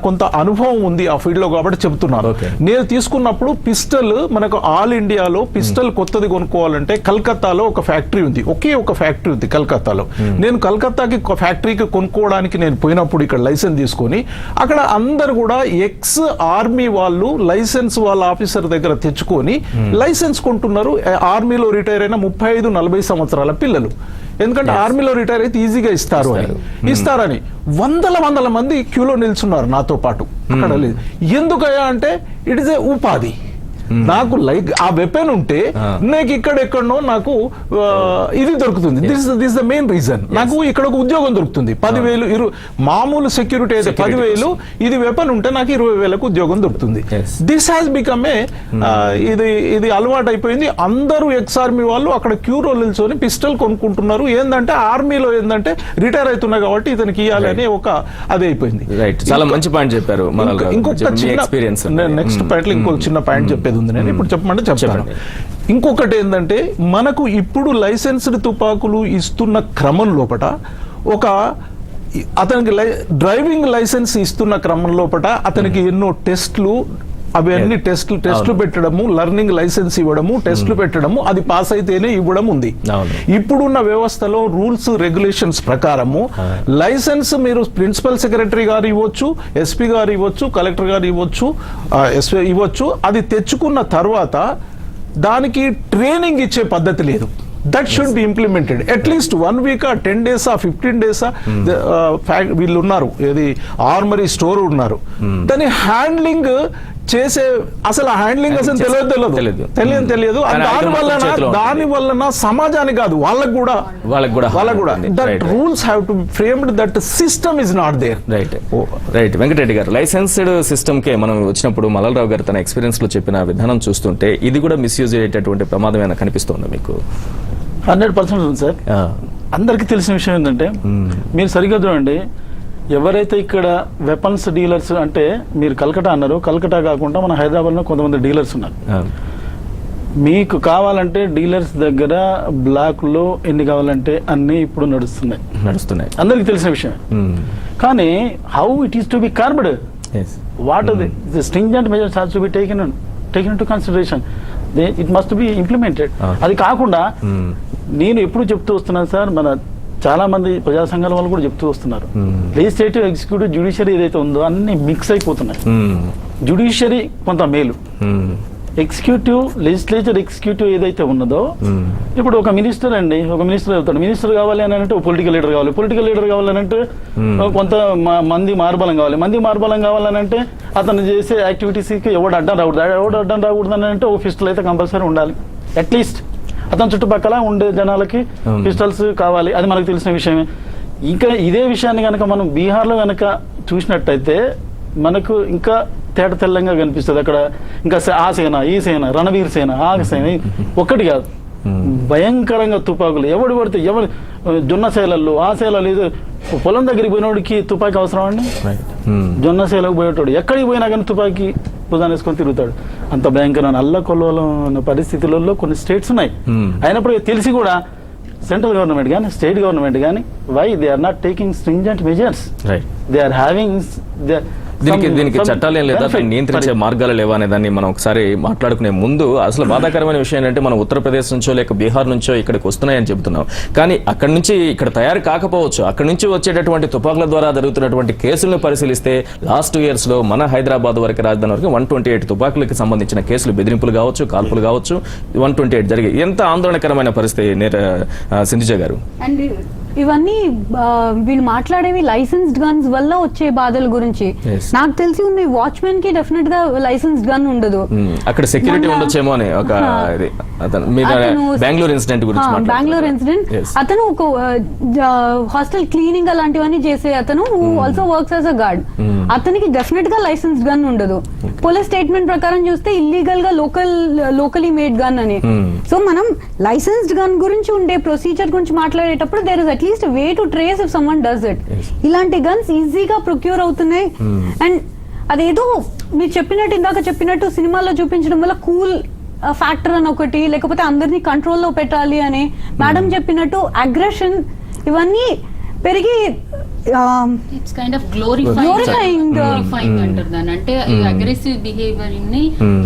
కొంత అనుభవం ఉంది ఆ ఫీల్డ్ లో కాబట్టి చెప్తున్నాను. నేను తీసుకున్నప్పుడు పిస్టల్ మనకు ఆల్ ఇండియాలో పిస్టల్ కొత్తది కొనుక్కోవాలంటే కలకత్తాలో ఒక ఫ్యాక్టరీ ఉంది, ఒకే ఒక ఫ్యాక్టరీ ఉంది కలకత్తాలో. నేను కలకత్తాకి ఫ్యాక్టరీకి కొనుక్కోవడానికి నేను పోయినప్పుడు ఇక్కడ లైసెన్స్ తీసుకొని, అక్కడ అందరు కూడా ఎక్స్ ఆర్మీ వాళ్ళు లైసెన్స్ వాళ్ళ ఆఫీసర్ దగ్గర తెచ్చుకొని లైసెన్స్ కొంటున్నారు. ఆర్మీలో రిటైర్ అయిన 35-40 సంవత్సరాల పిల్లలు. ఎందుకంటే ఆర్మీలో రిటైర్ అయితే ఈజీగా ఇస్తారని వందల మంది క్యూలో నిల్చున్నారు నాతో పాటు. అక్కడ లేదు. ఎందుకయ్యా అంటే ఇట్ ఇస్ ఏ ఉపాధి. నాకు ఆ వెపన్ ఉంటే నాకు ఇక్కడెక్కడనో నాకు ఇది దొరుకుతుంది. This the main reason. నాకు ఇక్కడ ఒక ఉద్యోగం దొరుకుతుంది. 10,000 మామూలు సెక్యూరిటీ అయితే 10,000, ఇది వెపన్ ఉంటే నాకు 20,000 ఉద్యోగం దొరుకుతుంది. దిస్ హ్యాస్ బికమ్ ఏ ఇది అలవాటు అయిపోయింది. అందరూ ఎక్స్ ఆర్మీ వాళ్ళు అక్కడ క్యూరో నిల్చొని పిస్టల్ కొనుక్కుంటున్నారు. ఏంటంటే ఆర్మీలో ఏంటంటే రిటైర్ అవుతున్నా కాబట్టి ఇతనికి ఇవ్వాలి అని ఒక అది అయిపోయింది. చాలా మంచి పాయింట్ చెప్పారు. ఇంకొక నెక్స్ట్ పాయింట్ ఇంకొక చిన్న పాయింట్ చెప్పేది ఉంది, నేను ఇప్పుడు చెప్పమంటే చెప్తాను. ఇంకొకటి ఏంటంటే, మనకు ఇప్పుడు లైసెన్స్డ్ తుపాకులు ఇస్తున్న క్రమం లోపట అతనికి డ్రైవింగ్ లైసెన్స్ ఇస్తున్న క్రమం లోపట అతనికి ఎన్నో టెస్ట్లు, అవన్నీ టెస్ట్లు పెట్టడము, లర్నింగ్ లైసెన్స్ ఇవ్వడము, టెస్ట్లు పెట్టడము, అది పాస్ అయితేనే ఇవ్వడం ఉంది. ఇప్పుడున్న వ్యవస్థలో రూల్స్ రెగ్యులేషన్స్ ప్రకారము లైసెన్స్ మీరు ప్రిన్సిపల్ సెక్రటరీ గారు ఇవ్వచ్చు, ఎస్పీ గారు ఇవ్వచ్చు, కలెక్టర్ గారు ఇవ్వచ్చు. అది తెచ్చుకున్న తర్వాత దానికి ట్రైనింగ్ ఇచ్చే పద్ధతి లేదు. That should be implemented. At least 1 week 10 days 15 days వీళ్ళు ఉన్నారు, ఏది ఆర్మరీ స్టోర్ ఉన్నారు, దాని హ్యాండ్లింగ్ చేసే అసలు హ్యాండ్లింగ్ అసలు తెలియదు. దాని వలన సమాజానికి కాదు వాళ్ళకు కూడా that rules have to framed, that system is not there. Right Venkatareddy గారు, లైసెన్స్డ్ సిస్టమ్ కే మనం వచ్చినప్పుడు మల్లలరావు గారు తన ఎక్స్పీరియన్స్ లో చెప్పిన విధానం చూస్తుంటే ఇది కూడా మిస్యూజ్ అయ్యేటటువంటి ప్రమాదం ఏమైనా కనిపిస్తుందా మీకు? 100% ఉంది సార్. అందరికీ తెలిసిన విషయం ఏంటంటే, మీరు సరిగ్గా చూడండి, ఎవరైతే ఇక్కడ వెపన్స్ డీలర్స్ అంటే, మీరు కలకటా అన్నారు, కలకటా కాకుండా మన హైదరాబాద్లో కొంతమంది డీలర్స్ ఉన్నారు. మీకు కావాలంటే డీలర్స్ దగ్గర బ్లాక్లో ఎన్ని కావాలంటే అన్ని ఇప్పుడు నడుస్తున్నాయి, అందరికి తెలిసిన విషయం. కానీ how it is to be curbed, what the stringent measures has to be taken into consideration, it must be implemented. అది కాకుండా నేను ఎప్పుడు చెప్తూ వస్తున్నాను సార్, మన చాలా మంది ప్రజా సంఘాల వాళ్ళు కూడా చెప్తూ వస్తున్నారు, లెజిస్లేటివ్, ఎగ్జిక్యూటివ్, జ్యుడిషియరీ ఏదైతే ఉందో అన్ని మిక్స్ అయిపోతున్నాయి. జ్యుడిషియరీ కొంత మేలు, ఎగ్జిక్యూటివ్, లెజిస్లేచర్ ఎగ్జిక్యూటివ్ ఏదైతే ఉన్నదో, ఇప్పుడు ఒక మినిస్టర్ అవుతాడు, మినిస్టర్ కావాలి అని అంటే పొలిటికల్ లీడర్ కావాలి, పొలిటికల్ లీడర్ కావాలని అంటే కొంత మంది మార్బలం కావాలని అంటే అతను చేసే యాక్టివిటీస్కి ఎవడు అడ్డం రాకూడదు అని అంటే ఒక పిస్టల్ అయితే కంపల్సరీ ఉండాలి. అట్లీస్ట్ అతని చుట్టుపక్కల ఉండే జనాలకి పిస్టల్స్ కావాలి, అది మనకు తెలిసిన విషయమే. ఇంకా ఇదే విషయాన్ని కనుక మనం బీహార్లో కనుక చూసినట్టయితే మనకు ఇంకా తేట తెల్లంగా కనిపిస్తుంది. అక్కడ ఇంకా ఆ సేన, ఈ సేన, రణవీర్ సేన, ఆ సేన, ఒక్కటి కాదు, భయంకరంగా తుపాకులు ఎవడు పడితే ఎవరు, జొన్న సేలల్లో, ఆ సేలలు, ఇది పొలం దగ్గరికి పోయినోడికి తుపాకీ అవసరం అండి. జొన్న సేలకు పోయేటోడు ఎక్కడికి పోయినా కానీ తుపాకీ భుజాన్ని వేసుకొని తిరుగుతాడు. అంత భయంకరమైన అల్లకొల్లోల పరిస్థితులలో కొన్ని స్టేట్స్ ఉన్నాయి. అయినప్పుడు తెలిసి కూడా సెంట్రల్ గవర్నమెంట్ కానీ స్టేట్ గవర్నమెంట్ కానీ why they are not taking stringent measures, they are having దీనికి చట్టాలు ఏం లేదా, దాన్ని నియంత్రించే మార్గాలు లేవా అనే దాన్ని మనం ఒకసారి మాట్లాడుకునే ముందు అసలు బాధాకరమైన విషయం ఏంటంటే మనం ఉత్తరప్రదేశ్ నుంచో లేక బీహార్ నుంచో ఇక్కడికి వస్తున్నాయని చెబుతున్నాం, కానీ అక్కడి నుంచి ఇక్కడ తయారు కాకపోవచ్చు. అక్కడి నుంచి వచ్చేటటువంటి తుపాకుల ద్వారా జరుగుతున్నటువంటి కేసులను పరిశీలిస్తే లాస్ట్ 2 years లో మన హైదరాబాద్ వరకు రాజధాని వరకు 128 తుపాకులకు సంబంధించిన కేసులు, బెదిరింపులు కావచ్చు, కాల్పులు కావచ్చు, 128 జరిగాయి. ఎంత ఆందోళనకరమైన పరిస్థితి సింధుజ గారు. అండ్ ఇవన్నీ వీళ్ళు మాట్లాడేవి లైసెన్స్డ్ గన్స్ వల్ల వచ్చే బాధల గురించి. నాకు తెలిసి ఉంది వాచ్మెన్ కి డెఫినెట్ గా లైసెన్స్డ్ గన్ ఉండదు, అక్కడ సెక్యూరిటీ ఉండొచ్చేమో అని ఒక బెంగళూరు ఇన్సిడెంట్ గురించి. బెంగళూరు ఇన్సిడెంట్ అతను ఒక హాస్టల్ క్లీనింగ్ అలాంటివన్నీ చేసే అతను also works as a guard. అతనికి డెఫినెట్ గా లైసెన్స్డ్ గన్ ఉండదు. పోలీస్ స్టేట్మెంట్ ప్రకారం చూస్తే ఇల్లీగల్ గా లోకలీ మేడ్ గన్ అని. సో మనం లైసెన్స్డ్ గన్ గురించి ఉండే ప్రొసీజర్ గురించి మాట్లాడేటప్పుడు there is at least way to trace if someone does it. ఇలాంటి గన్స్ ఈజీగా ప్రొక్యూర్ అవుతున్నాయి. అండ్ అదేదో మీరు చెప్పినట్టు ఇందాక చెప్పినట్టు సినిమాలో చూపించడం వల్ల కూల్ ఫ్యాక్టర్ అని ఒకటి, లేకపోతే అందరినీ కంట్రోల్లో పెట్టాలి అని మేడం చెప్పినట్టు అగ్రెషన్ ఇవన్నీ పెరిగి ఇట్స్ కైండ్ ఆఫ్ గ్లోరిఫైయింగ్ అంటారు దాన్ని. అంటే ఈ అగ్రెసివ్ బిహేవియర్ ని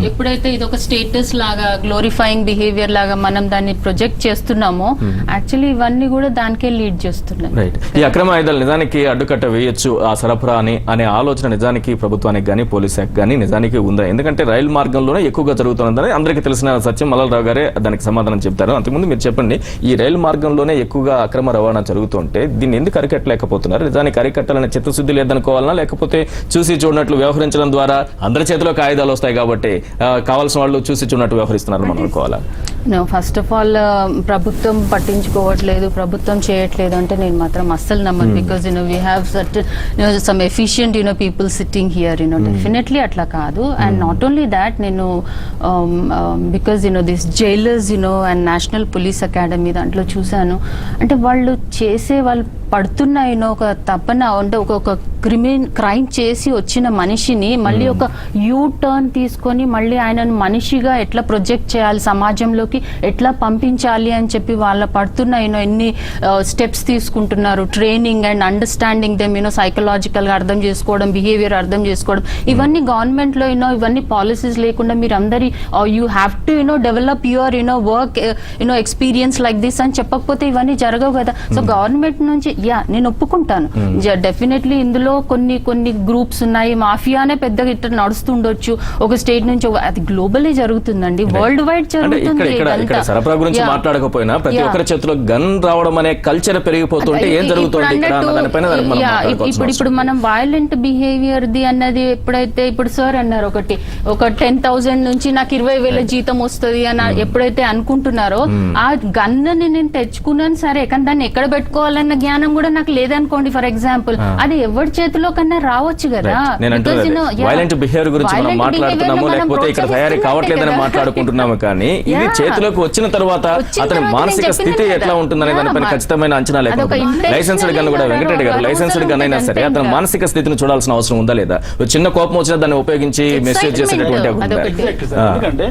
ఎప్పుడైతే ఇది ఒక స్టేటస్ లాగా గ్లోరిఫైయింగ్ బిహేవియర్ లాగా మనం దాన్ని ప్రొజెక్ట్ చేస్తున్నామో యాక్చువల్లీ ఇవన్నీ కూడా దానికే లీడ్ చేస్తున్నాయి. రైట్. ఈ అక్రమ ఆయుధాలు నిజానికి అడ్డుకట్ట వేయొచ్చు ఆ సరఫరా అనే ఆలోచన నిజానికి ప్రభుత్వానికి కానీ పోలీస్ శాఖ కానీ నిజానికి ఉందా? ఎందుకంటే రైలు మార్గంలోనే ఎక్కువగా జరుగుతుందని అందరికీ తెలిసిన సత్యం. మల్లలరావు గారే దానికి సమాధానం చెప్తారు. అంతకుముందు మీరు చెప్పండి, ఈ రైలు మార్గంలోనే ఎక్కువగా అక్రమ రవాణా జరుగుతుంటే దీన్ని ఎందుకు అరికట్టలేకపోతున్నారు? నిజానికి అరికట్టాలనే చిత్తశుద్ధి లేదనుకోవాలన్నా, లేకపోతే చూసి చూడనట్లు వ్యవహరించడం ద్వారా అందరి చేతిలోకి ఆయుధాలు వస్తాయి కాబట్టి కావాల్సిన వాళ్ళు చూసి చూడనట్టు వ్యవహరిస్తున్నారు మనం అనుకోవాలా? ఫస్ట్ ఆఫ్ ఆల్ ప్రభుత్వం పట్టించుకోవట్లేదు, ప్రభుత్వం చేయట్లేదు అంటే నేను మాత్రం అస్సలు నమ్మను. Because we have some efficient people sitting here definitely అట్లా కాదు. అండ్ నాట్ ఓన్లీ దాట్, నేను because this jailers and national police academy దాంట్లో చూశాను. అంటే వాళ్ళు పడుతున్న ఒక తపన, అంటే ఒక క్రైమ్ చేసి వచ్చిన మనిషిని మళ్ళీ ఒక యూ టర్న్ తీసుకొని మళ్ళీ ఆయనను మనిషిగా ఎట్లా ప్రొజెక్ట్ చేయాలి, సమాజంలోకి ఎట్లా పంపించాలి అని చెప్పి వాళ్ళ పడుతున్న ఎన్ని స్టెప్స్ తీసుకుంటున్నారు. Training and understanding them psychological గా అర్థం చేసుకోవడం, బిహేవియర్ అర్థం చేసుకోవడం, ఇవన్నీ గవర్నమెంట్ లో ఇవన్నీ పాలసీస్ లేకుండా మీరు అందరి you have to develop your work experience like this అని చెప్పకపోతే ఇవన్నీ జరగవు కదా. సో గవర్నమెంట్ నుంచి నేను ఒప్పుకుంటాను, డెఫినెట్లీ ఇందులో కొన్ని గ్రూప్స్ ఉన్నాయి, మాఫియానే పెద్దగా ఇట్లా నడుస్తుండొచ్చు ఒక స్టేట్ నుంచి. అది గ్లోబల్లీ జరుగుతుందండి, వరల్డ్ వైడ్ జరుగుతుంది. సరఫరా గురించి మాట్లాడకపోయినా ప్రతి ఒక్కరి చేతిలో గన్ రావడం అనే కల్చర్ పెరిగిపోతుంటే ఏం జరుగుతుంది? ఇప్పుడు మనం వైలెంట్ బిహేవియర్ ది అన్నది ఎప్పుడైతే ఇప్పుడు సార్ అన్నారు ఒక 10,000 నుంచి నాకు 20,000 జీతం వస్తుంది అని ఎప్పుడైతే అనుకుంటున్నారో, ఆ గన్ ని నేను తెచ్చుకున్నాను సరే, కానీ దాన్ని ఎక్కడ పెట్టుకోవాలన్న జ్ఞానం కూడా నాకు లేదనుకోండి. ఫర్ ఎగ్జాంపుల్ అది ఎవరి చేతిలో కన్నా రావచ్చు కదా. వైలెంట్ బిహేవియర్ గురించి మనం మాట్లాడుతున్నాము, లేకపోతే ఇక్కడ తయారీ కావట్లేదని మాట్లాడుకుంటున్నాము, కానీ ఇది చేతిలోకి వచ్చిన తర్వాత అతని మానసిక స్థితి ఎట్లా ఉంటుందనే దానిపైన ఖచ్చితమైన అంచనా లేకుండా లైసెన్స్డ్ గన్ కూడా వెంకటరెడ్డి గారు లైసెన్స్డ్ గన్ అయినా సరే అతని మానసిక స్థితిని చూడాల్సిన అవసరం ఉందా లేదా? చిన్న కోపం వచ్చినా దాన్ని ఉపయోగించి మెసేజ్ చేసేటటువంటి ఎందుకంటే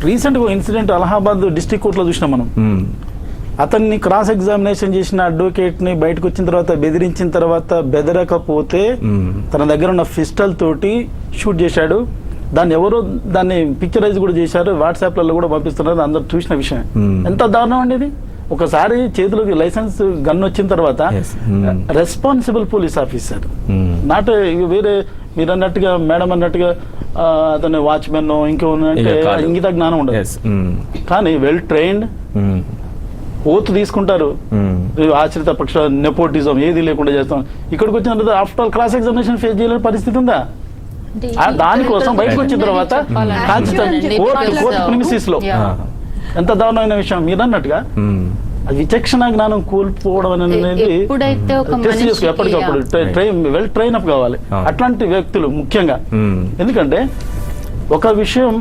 రీసెంట్ గా ఇన్సిడెంట్ అలహాబాద్ డిస్ట్రిక్ట్ కోర్టులో చూసినాం మనం. అతన్ని క్రాస్ ఎగ్జామినేషన్ చేసిన అడ్వకేట్ ని బయటకు వచ్చిన తర్వాత బెదిరించిన తర్వాత బెదరకపోతే తన దగ్గర ఉన్న పిస్టల్ తోటి షూట్ చేశాడు. దాన్ని పిక్చరైజ్ కూడా చేశారు, వాట్సాప్లలో కూడా పంపిస్తున్నారు, అందరు చూసిన విషయం. ఎంత దారుణం అండి ఇది. ఒకసారి చేతిలోకి లైసెన్స్ గన్ వచ్చిన తర్వాత రెస్పాన్సిబుల్ పోలీస్ ఆఫీసర్, నాట్ వేరే మీరు అన్నట్టుగా మేడం అన్నట్టుగా అతను వాచ్మెన్ ఇంకో ఇంగిత జ్ఞానం ఉండదు, కానీ వెల్ ట్రైన్డ్ ఓత్ తీసుకుంటారు, ఆశ్రిత పక్ష నెపోటిజం ఏది లేకుండా చేస్తాం. ఇక్కడికి వచ్చిన after all cross examination face చేయలేని పరిస్థితి ఉందా? దానికోసం బయటకు వచ్చిన తర్వాత కోర్టు ప్రిమిసిస్ లో ఎంత దారుణమైన విషయం. మీరు అన్నట్టుగా అది విచక్షణ జ్ఞానం కోల్పోవడం అనేది ఎప్పటికప్పుడు వెల్ ట్రైన్ అప్ కావాలి అట్లాంటి వ్యక్తులు ముఖ్యంగా. ఎందుకంటే ఒక విషయం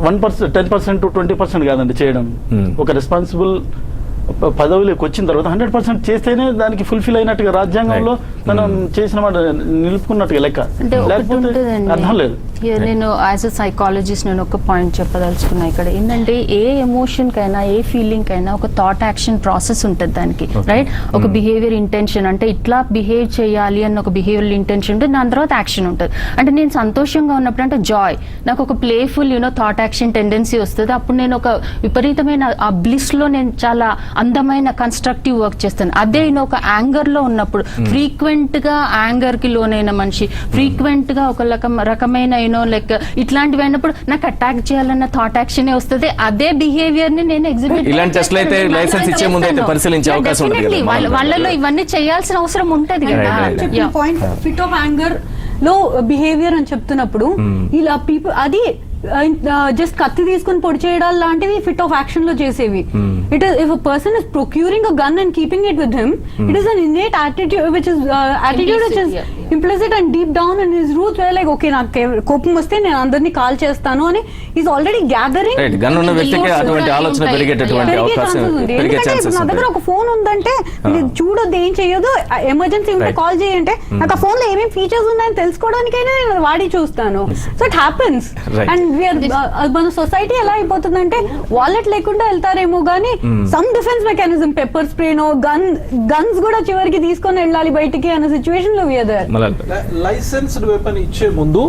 1%, 10% to 20% కాదండి చేయడం. ఒక రెస్పాన్సిబుల్ పదవిలోకి వచ్చిన తర్వాత 100% చేస్తేనే దానికి ఫుల్ఫిల్ అయినట్టుగా రాజ్యాంగంలో మనం చేసిన మాట నిలుపుకున్నట్టుగా లెక్క, అంటే ఒకటి లేకపోతే ఉంటుందండి. అర్థం లేదు. నేను యాజ్ అ సైకాలజిస్ట్ నేను ఒక పాయింట్ చెప్పదలుచుకున్నా ఇక్కడ ఏంటంటే ఏ ఎమోషన్ కైనా ఏ ఫీలింగ్ కైనా ఒక థాట్ యాక్షన్ ప్రాసెస్ ఉంటుంది దానికి, రైట్? ఒక బిహేవియర్ ఇంటెన్షన్ అంటే ఇట్లా బిహేవ్ చేయాలి అన్న ఒక బిహేవియర్ ఇంటెన్షన్ ఉంటుంది, దాని తర్వాత యాక్షన్ ఉంటుంది. అంటే నేను సంతోషంగా ఉన్నప్పుడు అంటే జాయ్, నాకు ఒక ప్లేఫుల్ థాట్ యాక్షన్ టెండెన్సీ వస్తుంది. అప్పుడు నేను ఒక విపరీతమైన ఆ బ్లిస్ లో నేను చాలా అందమైన కన్స్ట్రక్టివ్ వర్క్ చేస్తాను. అదే ఒక యాంగర్ లో ఉన్నప్పుడు ఫ్రీక్వెంట్ గా యాంగర్ కి లోనైన మనిషి, ఫ్రీక్వెంట్ గా ఒక రకమైన లైక్ ఇట్లాంటివి అయినప్పుడు నాకు అటాక్ చేయాలన్న థాట్ యాక్షన్ వస్తుంది. అదే బిహేవియర్ ని నేను ఎగ్జిబిట్ ఇలాంటి టెస్ట్లు అయితే లైసెన్స్ ఇచ్చే ముందు అయితే పరిశీలించే అవకాశం ఉంటుంది కదా. వాళ్ళలో ఇవన్నీ చేయాల్సిన అవసరం ఉంటది కదా. పాయింట్ ఫిట్ ఆఫ్ యాంగర్ లో బిహేవియర్ అని చెప్తున్నప్పుడు ఇలా పీపుల్ అది జస్ట్ కత్తి తీసుకుని పొడి చేయడాలు లాంటివి ఫిట్ ఆఫ్ యాక్షన్ లో చేసేవి. It is if a person is procuring a gun and keeping it with him, it is an innate attitude which is implicit and deep down in his roots where like okay నాకు కోపం వస్తే నేను అందరినీ కాల్ చేస్తాను అని ఈజ్ ఆల్రెడీ గ్యాదరింగ్. గన్ ఉన్న వ్యక్తికి అటువంటి ఆలోచన పెరిగేటటువంటి అవకాశం పెరిగే ఛాన్సెస్ నా దగ్గర ఒక ఫోన్ ఉందంటే చూడొద్దు, ఏం చేయదు, ఎమర్జెన్సీ ఉంటే కాల్ చేయంటే నాకు ఆ ఫోన్ లో ఏమేమి ఫీచర్స్ ఉన్నాయని తెలుసుకోవడానికైనా నేను వాడి చూస్తాను. So it happens. అండ్ మన సొసైటీ ఎలా అయిపోతుందంటే వాలెట్ లేకుండా వెళ్తారేమో గానీ సమ్ డిఫెన్స్ మెకానిజం, పెప్పర్ స్ప్రేనో గన్స్ కూడా చివరికి తీసుకొని వెళ్ళాలి బయటికి అన్న సిచ్యువేషన్ లో వీఆర్. లైసెన్స్డ్ వెపన్ ఇచ్చే ముందు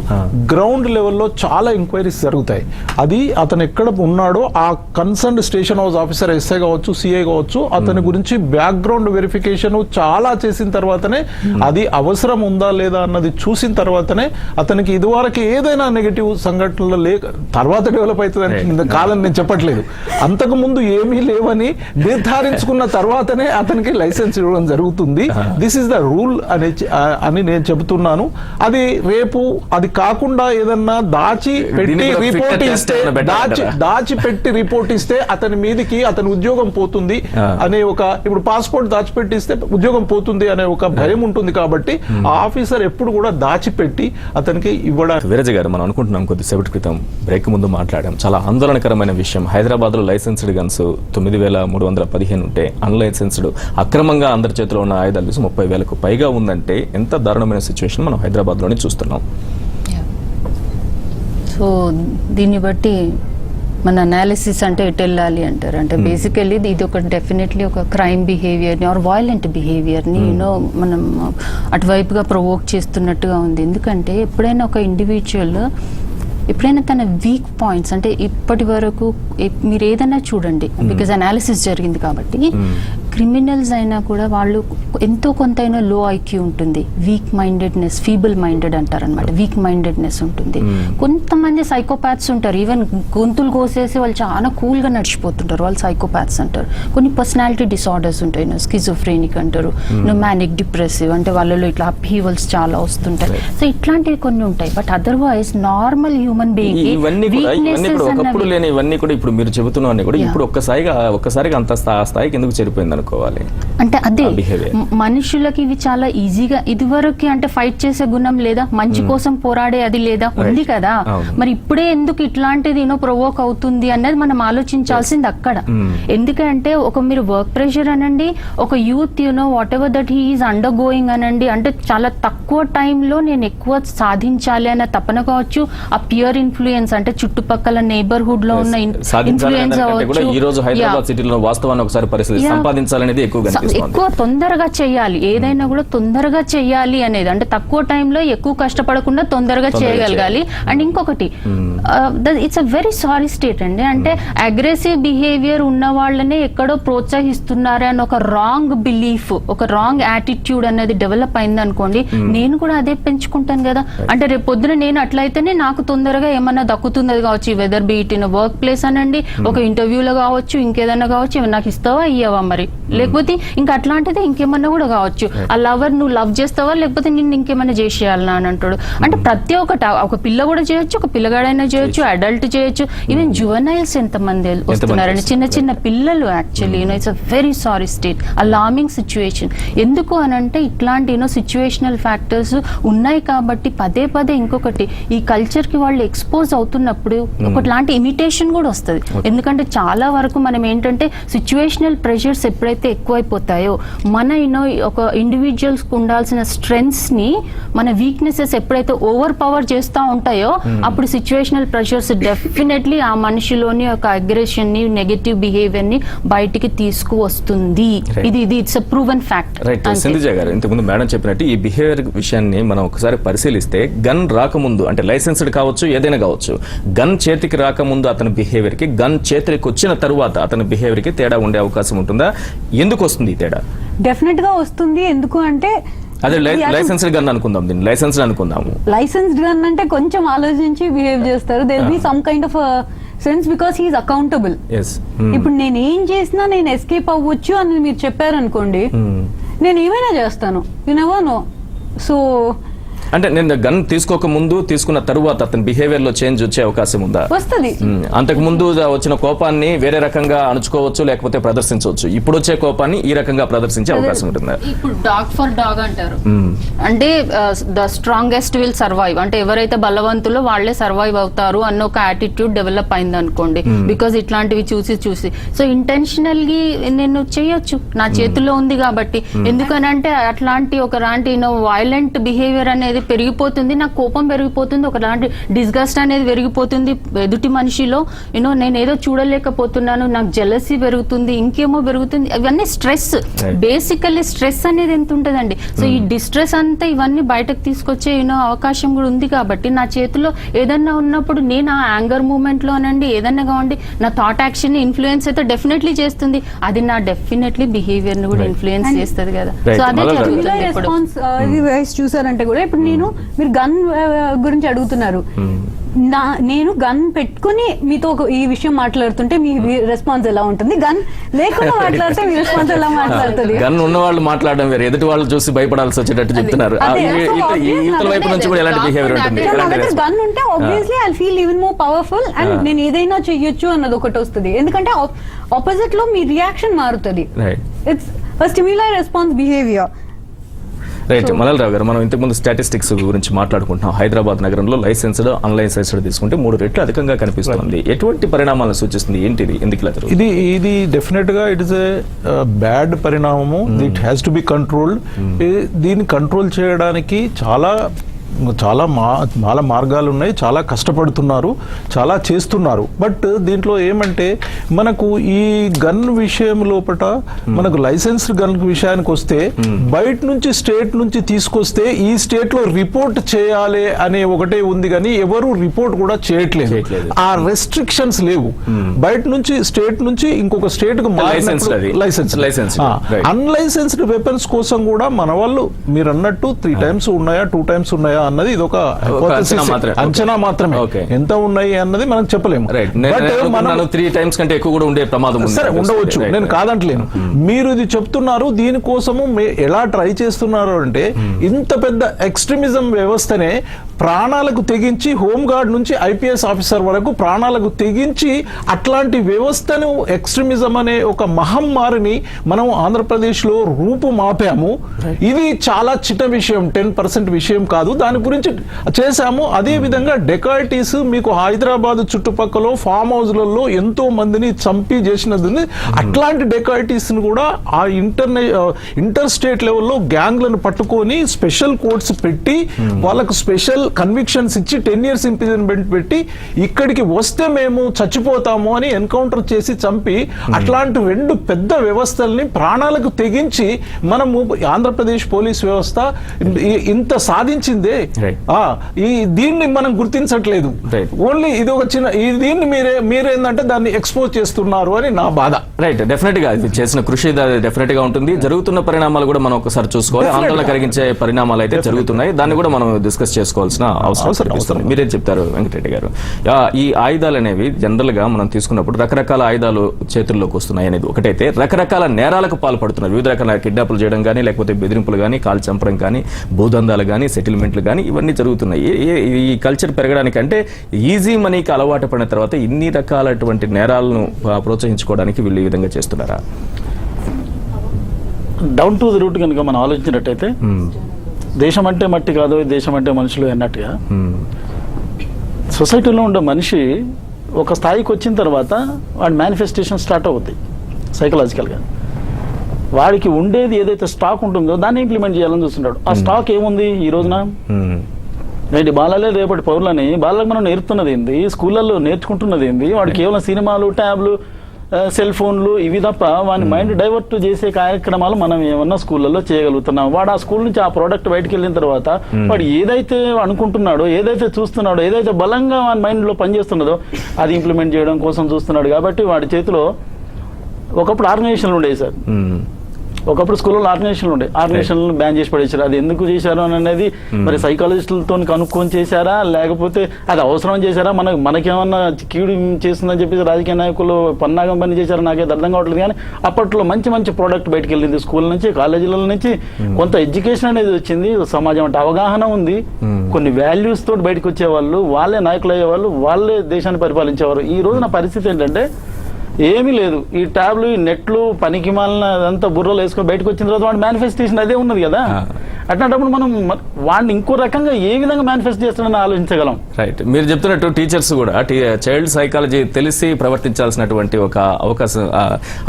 గ్రౌండ్ లెవెల్లో చాలా ఎంక్వైరీస్ జరుగుతాయి. అది అతను ఎక్కడ ఉన్నాడో ఆ concern station house officer, SI కావచ్చు, సిఐ కావచ్చు, అతని గురించి బ్యాక్గ్రౌండ్ వెరిఫికేషన్ చాలా చేసిన తర్వాతనే అది అవసరం ఉందా లేదా అన్నది చూసిన తర్వాతనే అతనికి ఇదివరకు ఏదైనా నెగటివ్ సంఘటనలు తర్వాత డెవలప్ అవుతుంది కాలం నేను చెప్పట్లేదు, అంతకు ముందు ఏమీ లేవని నిర్ధారించుకున్న తర్వాతనే అతనికి లైసెన్స్ ఇవ్వడం జరుగుతుంది. దిస్ ఇస్ ద రూల్ అని నేను చెబుతున్నాను. అది రేపు అది కాకుండా ఏదన్నా దాచిపెట్టి రిపోర్ట్ ఇస్తే అతని మీదకి అతని ఉద్యోగం పోతుంది అనే ఒక, ఇప్పుడు పాస్పోర్ట్ దాచిపెట్టిస్తే ఉద్యోగం పోతుంది అనే ఒక భయం ఉంటుంది. కాబట్టి ఆ ఆఫీసర్ ఎప్పుడు కూడా దాచిపెట్టి అతనికి ఇవ్వడానికి. వీరజ గారు, మనం అనుకుంటున్నాం కొద్దిసేపటి క్రితం బ్రేక్ ముందు మాట్లాడాం, చాలా ఆందోళనకరమైన విషయం. హైదరాబాద్ లో లైసెన్స్డ్ గన్స్ 9,315 ఉంటే అన్లైసెన్స్డ్ అక్రమంగా అందరి చేతిలో ఉన్న ఆయుధాలు 30,000కు పైగా ఉందంటే ఎంత దారుణమైన సిచ్యువేషన్ మనం హైదరాబాద్ లోనే చూస్తున్నాం. సో దీన్ని బట్టి మన అనాలిసిస్ అంటే ఎటు వెళ్ళాలి అంటారు అంటే బేసికల్లీ ఇది ఒక డెఫినెట్లీ ఒక క్రైమ్ బిహేవియర్ని ఆర్ వైలెంట్ బిహేవియర్ని మనం అటువైపుగా ప్రొవోక్ చేస్తున్నట్టుగా ఉంది. ఎందుకంటే ఎప్పుడైనా ఒక ఇండివిజువల్ ఎప్పుడైనా తన వీక్ పాయింట్స్ అంటే ఇప్పటి వరకు మీరు ఏదైనా చూడండి, బికాజ్ అనాలిసిస్ జరిగింది కాబట్టి, క్రిమినల్స్ అయినా కూడా వాళ్ళు ఎంతో కొంతైనా లో ఐక్యూ ఉంటుంది, వీక్ మైండెడ్నెస్, ఫీబుల్ మైండెడ్ అంటారు అనమాట, వీక్ మైండెడ్నెస్ ఉంటుంది. కొంతమంది సైకోపాత్స్ ఉంటారు, ఈవెన్ గొంతులు కోసేసి వాళ్ళు చాలా కూల్గా నడిచిపోతుంటారు, వాళ్ళు సైకోపాత్స్ అంటారు. కొన్ని పర్సనాలిటీ డిసార్డర్స్ ఉంటాయి, స్కిజోఫ్రెనిక్ అంటారు, మ్యానిక్ డిప్రెసివ్ అంటే వాళ్ళలో ఇట్లా అప్హీవల్స్ చాలా వస్తుంటాయి. సో ఇట్లాంటివి కొన్ని ఉంటాయి. But otherwise normal human being ఇవన్నీ ఒకప్పుడు లేని ఇవన్నీ కూడా ఇప్పుడు మీరు చెబుతున్నవన్నీ కూడా ఇప్పుడు ఒక్కసారిగా అంత స్థాయికి ఎందుకు చేరిపోయింది అనుకోవాలి. అంటే అదే మనుషులకి ఇవి చాలా ఈజీగా, ఇదివరకు అంటే ఫైట్ చేసే గుణం లేదా, మంచి కోసం పోరాడే అది లేదా, ఉంది కదా. మరి ఇప్పుడే ఎందుకు ఇట్లాంటిది ప్రొవోక్ అవుతుంది అన్నది మనం ఆలోచించాల్సింది అక్కడ. ఎందుకంటే ఒక మీరు వర్క్ ప్రెషర్ అనండి, ఒక youth whatever that he is undergoing అనండి, అంటే చాలా తక్కువ టైంలో నేను ఎక్కువ సాధించాలి అన్న తపన కావచ్చు, ఆ పియర్ ఇన్ఫ్లుయెన్స్ అంటే చుట్టుపక్కల నేబర్హుడ్ లో ఉన్న ఇన్ఫ్లుయెన్స్ అవ్వచ్చు. ఈ రోజు హైదరాబాద్ సిటీలో వాస్తవాన్ని ఒకసారి పరిస్థితి సంపాదించాలనేది ఎక్కువ తొందరగా చేయాలి, ఏదైనా కూడా తొందరగా చేయాలి అనేది, అంటే తక్కువ టైంలో ఎక్కువ కష్టపడకుండా తొందరగా చేయగలగాలి. అండ్ ఇంకొకటి it's a very sorry state అండి, అంటే అగ్రెసివ్ బిహేవియర్ ఉన్న వాళ్ళనే ఎక్కడో ప్రోత్సహిస్తున్నారు అని ఒక రాంగ్ బిలీఫ్, ఒక రాంగ్ యాటిట్యూడ్ అనేది డెవలప్ అయింది అనుకోండి, నేను కూడా అదే పెంచుకుంటాను కదా. అంటే రేపు పొద్దున నేను అట్లయితేనే నాకు తొందరగా ఏమన్నా దక్కుతుంది కావచ్చు, whether be it in work place అనండి, ఒక ఇంటర్వ్యూలో కావచ్చు, ఇంకేదన్నా కావచ్చు, నాకు ఇస్తావా ఇయ్యవా మరి, లేకపోతే ఇంకా అట్లాంటిది ఇంకేమన్నా ఏదైనా కూడా కావచ్చు. ఆ లవర్ నువ్వు లవ్ చేస్తావా లేకపోతే నిన్ను ఇంకేమైనా చేసేయాలనా అని అంటాడు. అంటే ప్రతి ఒక్కటి ఒక పిల్ల కూడా చేయొచ్చు, ఒక పిల్లగాడైనా చేయొచ్చు, అడల్ట్ చేయొచ్చు, ఈవెన్ జువెనైల్స్ ఎంతమంది వస్తున్నారండి, చిన్న చిన్న పిల్లలు. Actually it's a very sorry state, alarming situation. ఎందుకు అని అంటే ఇట్లాంటి సిచ్యువేషనల్ ఫ్యాక్టర్స్ ఉన్నాయి కాబట్టి పదే పదే ఇంకొకటి ఈ కల్చర్ కి వాళ్ళు ఎక్స్పోజ్ అవుతున్నప్పుడు ఒకట్లాంటి ఇమిటేషన్ కూడా వస్తుంది. ఎందుకంటే చాలా వరకు మనం ఏంటంటే సిచ్యువేషనల్ ప్రెషర్స్ ఎప్పుడైతే ఎక్కువైపోతాయో మన ఒక ఇండివిజువల్స్ కు ఉండాల్సిన స్ట్రెంగ్స్ ని మన వీక్నెసెస్ ఎప్పుడైతే ఓవర్ పవర్ చేస్తూ ఉంటాయో అప్పుడు సిచ్యువేషనల్ ప్రెషర్స్ డెఫినెట్లీ ఆ మనిషిలోని ఒక అగ్రెషన్ ని, నెగటివ్ బిహేవియర్ ని బయటికి తీసుకువస్తుంది. ఇది it's a proven fact. Right Sindhuja గారు, ఇంతకుముందు మేడం చెప్పినట్టు ఈ బిహేవియర్ విషయాన్ని మనం ఒకసారి పరిశీలిస్తే గన్ రాకముందు అంటే లైసెన్స్డ్ కావచ్చు ఏదైనా కావచ్చు, గన్ చేతికి రాకముందు అతని బిహేవియర్ కి, గన్ చేతికి వచ్చిన తరువాత అతని బిహేవియర్ కి తేడా ఉండే అవకాశం ఉంటుందా? ఎందుకు వస్తుంది ఈ తేడా? డెఫినెట్ గా వస్తుంది. ఎందుకు అంటే అదే లైసెన్స్డ్ గన్ అనుకుందాం, దీన్ని లైసెన్స్డ్ అనుకుందాము. లైసెన్స్డ్ గన్ అంటే కొంచెం ఆలోచించి బిహేవ్ చేస్తారు. There be some kind of sense because he is accountable. ఇప్పుడు నేను ఏం చేసినా నేను ఎస్కేప్ అవ్వచ్చు అని మీరు చెప్పారనుకోండి, నేను ఏమైనా చేస్తాను. You never know. సో అంటే నేను గన్ తీసుకోక ముందు తీసుకున్న తరువాత అతని బిహేవియర్ లో చేంజ్ వచ్చే అవకాశం ఉందా? వస్తుంది. అంతకు ముందు వచ్చిన కోపాన్ని వేరే రకంగా అణుచుకోవచ్చు, లేకపోతే ప్రదర్శించవచ్చు. ఇప్పుడు వచ్చే కోపాన్ని ఈ రకంగా ప్రదర్శించే అవకాశం ఉంటుందా? ఇప్పుడు డాగ్ ఫర్ డాగ్ అంటారు. అంటే ద స్ట్రాంగెస్ట్ విల్ సర్వైవ్, అంటే ఎవరైతే బలవంతులో వాళ్ళే సర్వైవ్ అవుతారు అన్న ఒక యాటిట్యూడ్ డెవలప్ అయింది అనుకోండి. బికాజ్ ఇట్లాంటివి చూసి సో ఇంటెన్షనల్లీ నేను చేయొచ్చు, నా చేతుల్లో ఉంది కాబట్టి. ఎందుకనంటే అట్లాంటి ఒకలాంటి వైలెంట్ బిహేవియర్ అనేది పెరిగిపోతుంది, నాకు కోపం పెరిగిపోతుంది, ఒకలాంటి డిస్గస్ట్ అనేది పెరిగిపోతుంది ఎదుటి మనిషిలో. నేను ఏదో చూడలేకపోతున్నాను, నాకు జెలసీ పెరుగుతుంది, ఇంకేమో పెరుగుతుంది. ఇవన్నీ స్ట్రెస్, బేసికల్లీ స్ట్రెస్ అనేది ఎంత ఉంటుందండి. సో ఈ డిస్ట్రెస్ అంతా ఇవన్నీ బయటకు తీసుకొచ్చే అవకాశం కూడా ఉంది. కాబట్టి నా చేతిలో ఏదన్నా ఉన్నప్పుడు నేను ఆ యాంగర్ మూమెంట్ లో అనండి ఏదన్నా కావండి నా థాట్ యాక్షన్ ని ఇన్ఫ్లుయెన్స్ అయితే డెఫినెట్లీ చేస్తుంది. అది నా డెఫినెట్లీ బిహేవియర్ ని కూడా ఇన్ఫ్లుయెన్స్ చేస్తుంది కదా. సో అదే జరుగుతుంది. రెస్పాన్స్ చూసారంటే కూడా ఇప్పుడు మీరు గన్ గురించి అడుగుతున్నారు. నేను గన్ పెట్టుకుని మీతో ఈ విషయం మాట్లాడుతుంటే మీ రెస్పాన్స్ ఎలా ఉంటుంది, గన్ లేకుండా మాట్లాడితే మీ రెస్పాన్స్ ఎలా మాట్లాడుతుంది? గన్ ఉన్న వాళ్ళు మాట్లాడడం వేరే, ఎదుటి వాళ్ళు చూసి భయపడాల్సి వచ్చేటట్టు చెప్తున్నారు. ఇతర వైపు నుంచి కూడా ఎలాంటి బిహేవియర్ ఉంటుంది? గన్ ఉంటే obviously I feel even more powerful and నేను ఏదైనా చెయ్యొచ్చు అన్నది ఒకటి వస్తుంది. ఎందుకంటే ఆపోజిట్ లో మీ రియాక్షన్ మారుతుంది. It's stimuli response behaviour. Right Mallelarao గారు, మనం ఇంతకుముందు స్టాటిస్టిక్స్ గురించి మాట్లాడుకుంటున్నాం. హైదరాబాద్ నగరంలో లైసెన్స్డ్ అన్లైసెన్స్డ్ తీసుకుంటే 3 రెట్లు అధికంగా కనిపిస్తుంది. ఎటువంటి పరిణామాలను సూచిస్తుంది? ఏంటిది, ఎందుకు ఇలా జరుగుతుంది? ఇది డెఫినెట్ గా ఇట్ ఇస్ ఏ బ్యాడ్ పరిణామము. It has to be controlled. దీన్ని కంట్రోల్ చేయడానికి చాలా మార్గాలు ఉన్నాయి, చాలా కష్టపడుతున్నారు, చాలా చేస్తున్నారు. బట్ దీంట్లో ఏమంటే మనకు ఈ గన్ విషయం లోపల మనకు లైసెన్స్డ్ గన్ విషయానికి వస్తే బయట నుంచి స్టేట్ నుంచి తీసుకొస్తే ఈ స్టేట్ లో రిపోర్ట్ చేయాలి అనే ఒకటే ఉంది, కానీ ఎవరు రిపోర్ట్ కూడా చేయట్లేదు. ఆ రెస్ట్రిక్షన్స్ లేవు. బయట నుంచి స్టేట్ నుంచి ఇంకొక స్టేట్ కు లైసెన్స్ అన్లైసెన్స్డ్ వెపన్స్ కోసం కూడా మన వాళ్ళు మీరు అన్నట్టు 3 times ఉన్నాయా 2 times ఉన్నాయా అన్నది ఇది ఒక అంచనా మాత్రమే. ఎంత ఉన్నాయి అన్నది మనం చెప్పలేము. 3 times కంటే ఎక్కువ కూడా ఉండే ప్రమాదం ఉండవచ్చు, నేను కాదంటలేను. మీరు ఇది చెప్తున్నారు, దీనికోసము ఎలా ట్రై చేస్తున్నారు అంటే ఇంత పెద్ద ఎక్స్ట్రీమిజం వ్యవస్థనే ప్రాణాలకు తెగించి, హోంగార్డ్ నుంచి ఐపీఎస్ ఆఫీసర్ వరకు ప్రాణాలకు తెగించి అట్లాంటి వ్యవస్థను, ఎక్స్ట్రీమిజం అనే ఒక మహమ్మారిని మనం ఆంధ్రప్రదేశ్లో రూపుమాపాము. ఇది చాలా చిన్న విషయం, 10% విషయం కాదు. దాని గురించి చేశాము. అదే విధంగా డెకాయిటీస్ మీకు హైదరాబాద్ చుట్టుపక్కల ఫామ్ హౌస్లలో ఎంతో మందిని చంపి చేసినది ఉంది. అట్లాంటి డెకాయిటీస్ కూడా ఆ ఇంటర్ స్టేట్ లెవెల్లో గ్యాంగ్లను పట్టుకొని స్పెషల్ కోర్ట్స్ పెట్టి వాళ్ళకు స్పెషల్ కన్విక్షన్స్ ఇచ్చి 10 years ఇంప్రిజన్మెంట్ పెట్టి ఇక్కడికి వస్తే మేము చచ్చిపోతాము అని ఎన్కౌంటర్ చేసి చంపి అట్లాంటి 2 పెద్ద వ్యవస్థల్ని ప్రాణాలకు తెగించి మనము ఆంధ్రప్రదేశ్ పోలీస్ వ్యవస్థ ఇంత సాధించిందే. Right. ఈ దీన్ని మనం గుర్తించట్లేదు. Right. ఓన్లీ ఇది ఒక చిన్న దీన్ని మీరేందంటే దాన్ని ఎక్స్పోజ్ చేస్తున్నారు అని నా బాధ. రైట్, డెఫినెట్ గా ఇది చేసిన కృషి డెఫినెట్ గా ఉంటుంది. జరుగుతున్న పరిణామాలు కూడా మనం ఒకసారి చూసుకోవాలి. ఆందోళన కలిగించే పరిణామాలు అయితే జరుగుతున్నాయి, దాన్ని కూడా మనం డిస్కస్ చేసుకోవాల్సిన అవసరం కనిపిస్తుంది. మీరేం చెప్తారు వెంకటరెడ్డి గారు? ఈ ఆయుధాలు అనేవి జనరల్ గా మనం తీసుకున్నప్పుడు రకరకాల ఆయుధాలు చేతుల్లోకి వస్తున్నాయి అనేది ఒకటైతే, రకరకాల నేరాలకు పాల్పడుతున్నారు. వివిధ రకాల కిడ్నాపులు చేయడం కానీ, లేకపోతే బెదిరింపులు కానీ, కాల్ చంపడం కానీ, భూదందాలు కానీ, సెటిల్మెంట్లు కానీ, ఇవన్నీ జరుగుతున్నాయి. ఈ కల్చర్ పెరగడానికి అంటే ఈజీ మనీకి అలవాటు పడిన తర్వాత ఇన్ని రకాలటువంటి నేరాలను ప్రోత్సహించుకోవడానికి వీళ్ళు ఈ విధంగా చేస్తున్నారా? డౌన్ టు ది రూట్ కనుక మనం ఆలోచించినట్టయితే, దేశం అంటే మట్టి కాదు, దేశం అంటే మనుషులు అన్నట్టుగా సొసైటీలో ఉండే మనిషి ఒక స్థాయికి వచ్చిన తర్వాత వాడి మేనిఫెస్టేషన్ స్టార్ట్ అవుద్ది సైకలాజికల్గా. వాడికి ఉండేది ఏదైతే స్టాక్ ఉంటుందో దాన్ని ఇంప్లిమెంట్ చేయాలని చూస్తుంటాడు. ఆ స్టాక్ ఏముంది ఈ రోజున? నేటి బాలలే రేపటి పౌరులని బాలలకు మనం నేర్పుతున్నది ఏంది, స్కూళ్ళల్లో నేర్చుకుంటున్నది ఏంది? వాడు కేవలం సినిమాలు, ట్యాబ్లు, సెల్ ఫోన్లు ఇవి తప్ప వాని మైండ్ డైవర్ట్ చేసే కార్యక్రమాలు మనం ఏమన్నా స్కూళ్ళల్లో చేయగలుగుతున్నాం. వాడు ఆ స్కూల్ నుంచి ఆ ప్రోడక్ట్ బయటకు వెళ్ళిన తర్వాత వాడు ఏదైతే అనుకుంటున్నాడో, ఏదైతే చూస్తున్నాడో, ఏదైతే బలంగా వాని మైండ్లో పనిచేస్తున్నదో అది ఇంప్లిమెంట్ చేయడం కోసం చూస్తున్నాడు. కాబట్టి వాడి చేతిలో ఒకప్పుడు ఆర్గనైజేషన్లు ఉండేవి సార్. ఒకప్పుడు స్కూల్లో ఆర్గనైజేషన్లు ఉండే, ఆర్గనైజేషన్లు బ్యాన్ చేసి పడేసారు. అది ఎందుకు చేశారు అని అనేది మరి సైకాలజిస్టులతో కనుక్కొని చేశారా, లేకపోతే అది అవసరం చేశారా, మనకేమన్నా కీడు చేస్తుందని చెప్పేసి రాజకీయ నాయకులు పన్నాగం పని చేశారా, నాకైతే అర్థం కావట్లేదు. కానీ అప్పట్లో మంచి మంచి ప్రోడక్ట్ బయటకు వెళ్ళింది స్కూల్ నుంచి, కాలేజీల నుంచి. కొంత ఎడ్యుకేషన్ అనేది వచ్చింది, సమాజం అంటే అవగాహన ఉంది, కొన్ని వాల్యూస్ తోటి బయటకు వచ్చేవాళ్ళు, వాళ్ళే నాయకులు అయ్యేవాళ్ళు, వాళ్ళే దేశాన్ని పరిపాలించేవారు. ఈ రోజు నా పరిస్థితి ఏంటంటే ఏమీ లేదు. ఈ ట్యాబ్లు, ఈ నెట్లు, పనికి మాలిన అదంతా బుర్రలు వేసుకొని బయటకు వచ్చిన తర్వాత వాడి మేనిఫెస్టేషన్ అదే ఉన్నది కదా. అట్లాంటప్పుడు మనం వాడిని ఇంకో రకంగా ఏ విధంగా మేనిఫెస్ట్ చేస్తాడని ఆలోచించగలం. రైట్, మీరు చెప్తున్నట్టు టీచర్స్ కూడా చైల్డ్ సైకాలజీ తెలిసి ప్రవర్తించాల్సినటువంటి ఒక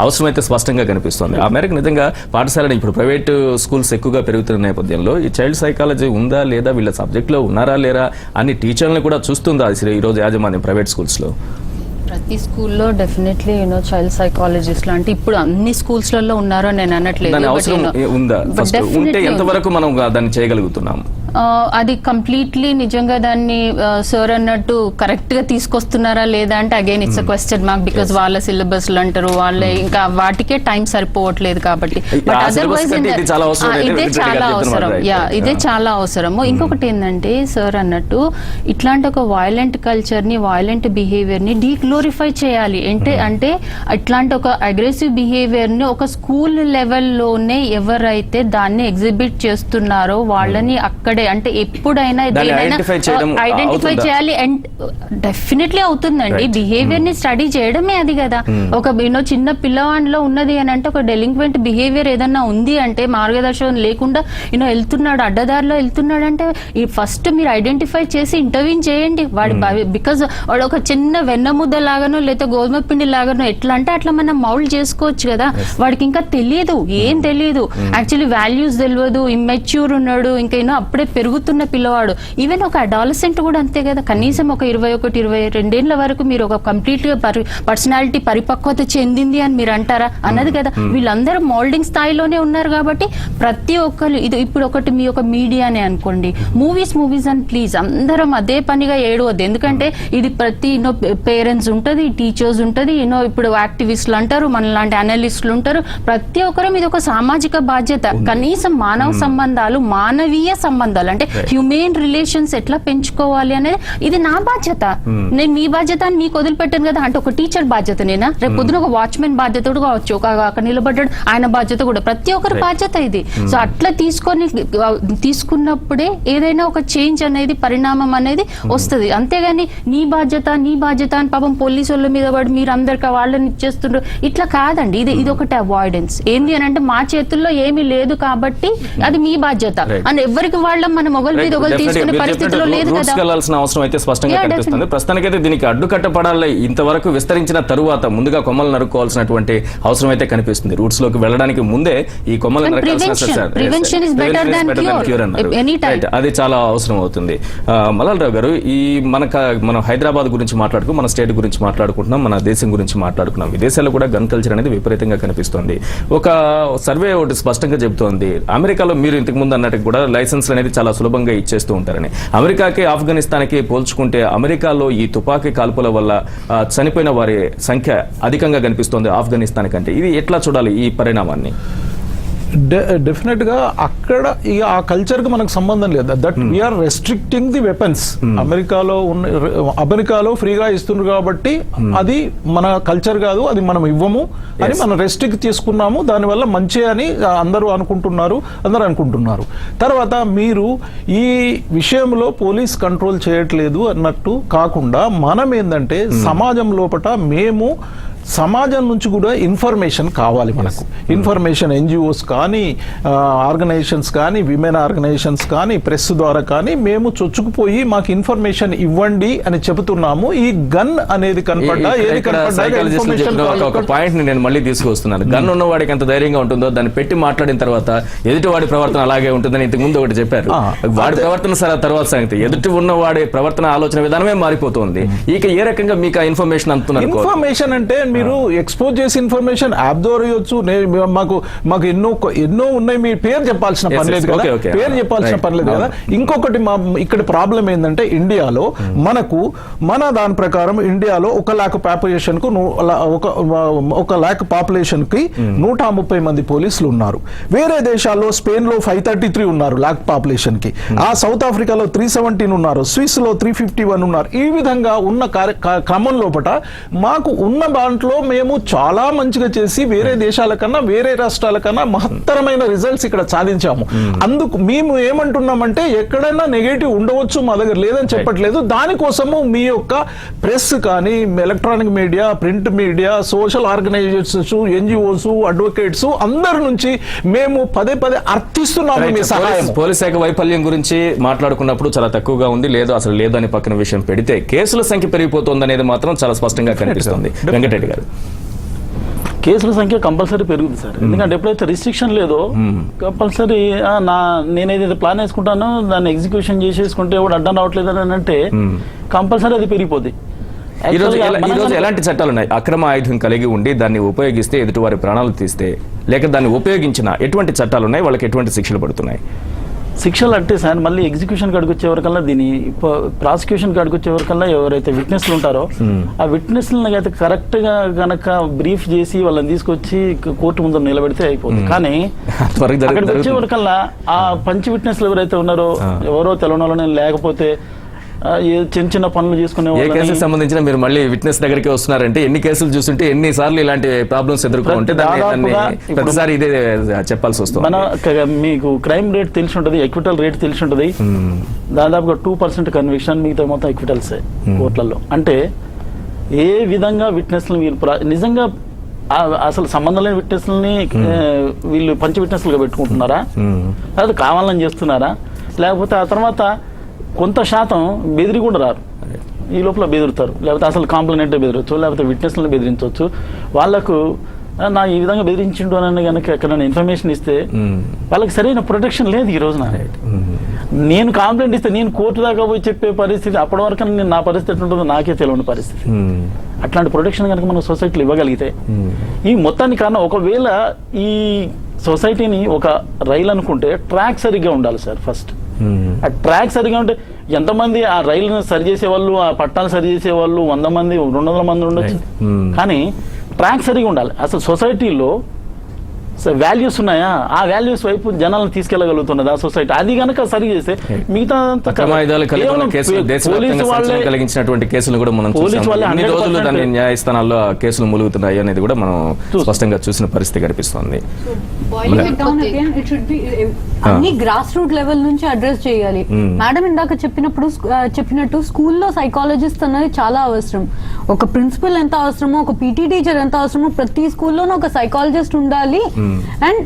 అవసరం అయితే స్పష్టంగా కనిపిస్తుంది. ఆ మేరకు నిజంగా పాఠశాల ఇప్పుడు ప్రైవేట్ స్కూల్స్ ఎక్కువగా పెరుగుతున్న నేపథ్యంలో ఈ చైల్డ్ సైకాలజీ ఉందా లేదా, వీళ్ళ సబ్జెక్ట్లో ఉన్నారా లేరా అని టీచర్లను కూడా చూస్తుందా ఈరోజు యాజమాన్యం ప్రైవేట్ స్కూల్స్లో? ప్రతి స్కూల్లో డెఫినెట్లీ చైల్డ్ సైకాలజిస్ట్ అంటే ఇప్పుడు అన్ని స్కూల్స్లలో ఉన్నారో నేను అనట్లేదు. అవసరం ఉందా? ఉంటే ఎంతవరకు మనం దాన్ని చేయగలుగుతున్నాం? అది కంప్లీట్లీ నిజంగా దాన్ని సార్ అన్నట్టు కరెక్ట్ గా తీసుకొస్తున్నారా లేదా అంటే again it's a question mark. Because వాళ్ళ సిలబస్లు అంటారు, వాళ్ళే ఇంకా వాటికే టైం సరిపోవట్లేదు కాబట్టి. బట్ అదర్వైజ్ ఇదే చాలా అవసరం. ఇదే చాలా అవసరము. ఇంకొకటి ఏంటంటే సార్ అన్నట్టు ఇట్లాంటి ఒక వైలెంట్ కల్చర్ ని, వైలెంట్ బిహేవియర్ ని డీగ్లోరిఫై చేయాలి. అంటే ఇట్లాంటి ఒక అగ్రెసివ్ బిహేవియర్ ని ఒక స్కూల్ లెవెల్లోనే ఎవరైతే దాన్ని ఎగ్జిబిట్ చేస్తున్నారో వాళ్ళని అక్కడే అంటే ఎప్పుడైనా ఐడెంటిఫై చేయాలి. అండ్ డెఫినెట్లీ అవుతుందండి. బిహేవియర్ ని స్టడీ చేయడమే అది కదా. ఒక చిన్న పిల్లవాడిలో ఉన్నది అని అంటే ఒక డెలింక్వెంట్ బిహేవియర్ ఏదన్నా ఉంది అంటే మార్గదర్శనం లేకుండా వెళ్తున్నాడు, అడ్డదారిలో వెళ్తున్నాడు అంటే ఫస్ట్ మీరు ఐడెంటిఫై చేసి ఇంటర్వ్యూన్ చేయండి వాడి. బికాజ్ వాడు ఒక చిన్న వెన్నముద్ద లాగానో లేదా గోధుమ పిండి లాగానో ఎట్లా అంటే అట్లా మనం మౌల్డ్ చేసుకోవచ్చు కదా. వాడికి ఇంకా తెలియదు, ఏం తెలియదు, యాక్చువల్లీ వాల్యూస్ తెలియదు, ఇమ్మెచ్యూర్ ఉన్నాడు, ఇంకా అప్పుడే పెరుగుతున్న పిల్లవాడు. ఈవెన్ ఒక అడాలసెంట్ కూడా అంతే కదా. కనీసం ఒక 21-22 ఏళ్ల వరకు మీరు ఒక కంప్లీట్ గా పర్సనాలిటీ పరిపక్వత చెందింది అని మీరు అంటారా? అన్నది కదా. వీళ్ళందరూ మోల్డింగ్ స్థాయిలోనే ఉన్నారు కాబట్టి ప్రతి ఒక్కరు ఇది ఇప్పుడు ఒకటి మీ ఒక మీడియానే అనుకోండి, మూవీస్ అని ప్లీజ్ అందరం అదే పనిగా ఏడవద్దు. ఎందుకంటే ఇది ప్రతి పేరెంట్స్ ఉంటుంది, టీచర్స్ ఉంటుంది, ఇప్పుడు యాక్టివిస్టులు అంటారు, మనలాంటి అనలిస్టులు ఉంటారు, ప్రతి ఒక్కరూ ఇది ఒక సామాజిక బాధ్యత. కనీసం మానవ సంబంధాలు, మానవీయ సంబంధాలు అంటే హ్యూమన్ రిలేషన్స్ ఎట్లా పెంచుకోవాలి అనేది ఇది నా బాధ్యత. నేను మీ బాధ్యత అని మీకు వదిలిపెట్టాను కదా. అంటే ఒక టీచర్ బాధ్యత నేనా? రేపు పొద్దున ఒక వాచ్మెన్ బాధ్యత కూడా కావచ్చు, అక్కడ నిలబడ్డాడు ఆయన బాధ్యత కూడా, ప్రతి ఒక్కరి బాధ్యత ఇది. సో అట్లా తీసుకున్నప్పుడే ఏదైనా ఒక చేంజ్ అనేది, పరిణామం అనేది వస్తుంది. అంతేగాని నీ బాధ్యత అని పాపం పోలీసు వాళ్ళ మీద పడి మీరు అందరికి వాళ్ళని ఇచ్చేస్తుండ్రు, ఇట్లా కాదండి. ఇది ఒకటి అవాయిడెన్స్. ఏంది అని అంటే మా చేతుల్లో ఏమీ లేదు కాబట్టి అది మీ బాధ్యత అని ఎవరికి వాళ్ళ మన మొగల్ మీద ఒకరు తీసుకునే పరిస్థితిలో లేదు కదా. అవసరం అయితే స్పష్టంగా కనిపిస్తుంది. ప్రస్తుతానికైతే దీనికి అడ్డుకట్టపడాలి. ఇంతవరకు విస్తరించిన తరువాత ముందుగా కొమ్మలు నరుక్కోవాల్సినటువంటి అవసరం అయితే కనిపిస్తుంది. రూట్స్ లోకి వెళ్ళడానికి ముందే ఈ కొమ్మలు అది చాలా అవసరం అవుతుంది. మలాల్ రావు గారు, ఈ మనం హైదరాబాద్ గురించి మాట్లాడుకున్నాం, మన స్టేట్ గురించి మాట్లాడుకుంటున్నాం, మన దేశం గురించి మాట్లాడుకున్నాం. విదేశాల్లో కూడా గన్ కల్చర్ అనేది విపరీతంగా కనిపిస్తుంది. ఒక సర్వే ఒకటి స్పష్టంగా చెబుతోంది, అమెరికాలో మీరు ఇంతకు ముందు అన్నట్టు కూడా లైసెన్స్ అనేది చాలా సులభంగా ఇచ్చేస్తూ ఉంటారని. అమెరికాకి ఆఫ్ఘనిస్తాన్కి పోల్చుకుంటే అమెరికాలో ఈ తుపాకీ కాల్పుల వల్ల చనిపోయిన వారి సంఖ్య అధికంగా కనిపిస్తోంది ఆఫ్ఘనిస్తాన్ కంటే. ఇది ఎట్లా చూడాలి ఈ పరిణామాన్ని? డెఫినెట్ గా అక్కడ ఇక ఆ కల్చర్ కి మనకు సంబంధం లేదు. That we are restricting the weapons. అమెరికాలో ఫ్రీగా ఇస్తున్నారు కాబట్టి అది మన కల్చర్ కాదు, అది మనం ఇవ్వము అని మనం రెస్ట్రిక్ట్ చేసుకున్నాము. దానివల్ల మంచి అని అందరూ అనుకుంటున్నారు. తర్వాత మీరు ఈ విషయంలో పోలీస్ కంట్రోల్ చేయట్లేదు అన్నట్టు కాకుండా మనం ఏంటంటే సమాజం లోపల మేము సమాజం నుంచి కూడా ఇన్ఫర్మేషన్ కావాలి మనకు. ఇన్ఫర్మేషన్ ఎన్జిఓస్ కానీ ఆర్గనైజేషన్స్ కానీ విమెన్ ఆర్గనైజేషన్స్ కానీ ప్రెస్ ద్వారా కానీ మేము చొచ్చుకుపోయి మాకు ఇన్ఫర్మేషన్ ఇవ్వండి అని చెబుతున్నాము. ఈ గన్ అనేది కనపడ్డా ఒక పాయింట్ నేను మళ్ళీ తీసుకొస్తున్నాను. గన్ ఉన్నవాడికి ఎంత ధైర్యంగా ఉంటుందో దాన్ని పెట్టి మాట్లాడిన తర్వాత ఎదుటి వాడి ప్రవర్తన అలాగే ఉంటుందని ఇంతకు ముందు ఒకటి చెప్పారు. వాడి ప్రవర్తన తర్వాత సంగతి, ఎదుటి ఉన్నవాడి ప్రవర్తన ఆలోచన విధానమే మారిపోతుంది. ఇక ఏ రకంగా మీకు ఆ ఇన్ఫర్మేషన్ అందుతున్నారు? ఇన్ఫర్మేషన్ అంటే మీరు ఎక్స్పోజ్ చేసి ఇన్ఫర్మేషన్ యాప్ ద్వారా ఇవ్వచ్చు. మాకు ఎన్నో ఉన్నాయి. మీ పేరు చెప్పాల్సిన పని లేదు కదా, పేరు చెప్పాల్సిన పని లేదు కదా. ఇంకొకటి ఇక్కడ ప్రాబ్లం ఏంటంటే ఇండియాలో మన దాని ప్రకారం ఇండియాలో 1 lakh పాపులేషన్ కు 1 lakh పాపులేషన్ కి 130 మంది పోలీసులు ఉన్నారు. వేరే దేశాల్లో స్పెయిన్ లో 533 ఉన్నారు లాక్ పాపులేషన్ కి. ఆ సౌత్ ఆఫ్రికాలో 317 ఉన్నారు, స్విస్ లో 351 ఉన్నారు. ఈ విధంగా ఉన్న క్రమం లోపల మాకు ఉన్న దాంట్లో మేము చాలా మంచిగా చేసి వేరే దేశాల కన్నా వేరే రాష్ట్రాల కన్నా మహత్తరమైన రిజల్ట్స్ ఇక్కడ సాధించాము. అందుకు మేము ఏమంటున్నామంటే ఎక్కడైనా నెగటివ్ ఉండవచ్చు, మా దగ్గర లేదని చెప్పట్లేదు. దానికోసము మీ యొక్క ప్రెస్ కానీ electronic media, print media, social organisations, NGOs, advocates అందరి నుంచి మేము పదే అర్థిస్తున్నాము మీ సహాయం. పోలీస్ శాఖ వైఫల్యం గురించి మాట్లాడుకున్నప్పుడు చాలా తక్కువగా ఉంది, లేదు అసలు లేదని పక్కన విషయం పెడితే కేసుల సంఖ్య పెరిగిపోతుంది అనేది మాత్రం చాలా స్పష్టంగా కనిపిస్తుంది. వెంకటరెడ్డి గారు, కేసుల సంఖ్య కంపల్సరీ పెరుగుతుంది సార్. ఎందుకంటే ఎప్పుడైతే రిస్ట్రిక్షన్ లేదో కంపల్సరీ నేనేదైతే ప్లాన్ వేసుకుంటానో దాన్ని ఎగ్జిక్యూషన్ చేసేసుకుంటే కూడా అడ్డం రావట్లేదు అని అంటే కంపల్సరీ అది పెరిగిపోద్ది. ఈ రోజు ఎలాంటి చట్టాలు ఉన్నాయి? అక్రమ ఆయుధం కలిగి ఉండి దాన్ని ఉపయోగిస్తే ఎదుటివారి ప్రాణాలు తీస్తే, లేక దాన్ని ఉపయోగించిన ఎటువంటి చట్టాలు ఉన్నాయి? వాళ్ళకి ఎటువంటి శిక్షలు పడుతున్నాయి? శిక్షలు అంటే సార్ మళ్ళీ ఎగ్జిక్యూషన్ కాడికి వచ్చేవరకల్లా దీని ప్రాసిక్యూషన్ కాడికి వచ్చేవరకల్లా ఎవరైతే విట్నెస్లు ఉంటారో ఆ విట్నెస్లను అయితే కరెక్ట్ గా గనక బ్రీఫ్ చేసి వాళ్ళని తీసుకొచ్చి కోర్టు ముందు నిలబెడితే అయిపోతుంది. కానీ అక్కడికి వచ్చేవరకల్లా ఆ పంచి విట్నెస్లు ఎవరైతే ఉన్నారో ఎవరో తెలవని లేకపోతే చిన్న చిన్న పనులు చేసుకునే కేసుకు సంబంధించిన మీరు మళ్ళీ విట్నెస్ దగ్గరికి వస్తున్నారంటే ఎన్ని కేసులు చూస్తుంటే ఎన్ని సార్లు ఇలాంటి ప్రాబ్లమ్స్ ఎదుర్కొంటే ప్రతిసారి ఇదే చెప్పాల్సి వస్తుంది. మీకు క్రైమ్ రేట్ తెలిసి ఉంటుంది, ఎక్విటల్ రేట్ తెలిసి ఉంటుంది. దాదాపుగా 2% కన్విక్షన్, మిగతా మొత్తం ఎక్విటల్స్ కోర్టులలో. అంటే ఏ విధంగా విట్నెస్లు మీరు నిజంగా అసలు సంబంధం లేని విట్నెస్లని వీళ్ళు పంచి విట్నెస్లుగా పెట్టుకుంటున్నారా, అది కావాలని చేస్తున్నారా, లేకపోతే ఆ తర్వాత కొంత శాతం బెదిరి కూడా రారు, ఈ లోపల బెదిరుతారు, లేకపోతే అసలు కాంప్లైంట్ బెదిరవచ్చు, లేకపోతే విట్నెస్లను బెదిరించవచ్చు. వాళ్ళకు నా ఈ విధంగా బెదిరించిండు అని కనుక ఎక్కడైనా ఇన్ఫర్మేషన్ ఇస్తే వాళ్ళకి సరైన ప్రొటెక్షన్ లేదు ఈ రోజున. నేను కంప్లైంట్ ఇస్తే నేను కోర్టు దాకా పోయి చెప్పే పరిస్థితి, అప్పటి వరకు నేను నా పరిస్థితి ఎట్లుంటుందో నాకే తెలియని పరిస్థితి. అట్లాంటి ప్రొటెక్షన్ కనుక మనం సొసైటీలో ఇవ్వగలిగితే ఈ మొత్తానికి కారణం, ఒకవేళ ఈ సొసైటీని ఒక రైలు అనుకుంటే ట్రాక్ సరిగ్గా ఉండాలి సార్. ఫస్ట్ ఆ ట్రాక్ సరిగా ఉంటే ఎంతమంది ఆ రైలును సరి చేసే వాళ్ళు, ఆ పట్టాలు సరి చేసే వాళ్ళు 100 మంది 200 మంది ఉండొచ్చు. కానీ ట్రాక్ సరిగా ఉండాలి. అసలు సొసైటీలో వాల్యూస్ ఉన్నాయా, ఆ వాల్యూస్ వైపు జనాలను తీసుకెళ్లగలుగుతున్నది ఆ సొసైటీ. అది కనుక సరి చేస్తే మిగతా కలిగించినటువంటి కేసులు కూడా మనం న్యాయస్థానాల్లో కేసులు ములుగుతున్నాయి అనేది కూడా మనం స్పష్టంగా చూసిన పరిస్థితి కనిపిస్తుంది. అన్ని గ్రాస్ రూట్ లెవెల్ నుంచి అడ్రస్ చేయాలి. మేడం ఇందాక చెప్పినట్టు స్కూల్లో సైకాలజిస్ట్ అనేది చాలా అవసరం. ఒక ప్రిన్సిపల్ ఎంత అవసరమో, ఒక పీటీ టీచర్ ఎంత అవసరమో, ప్రతి స్కూల్లోనూ ఒక సైకాలజిస్ట్ ఉండాలి. And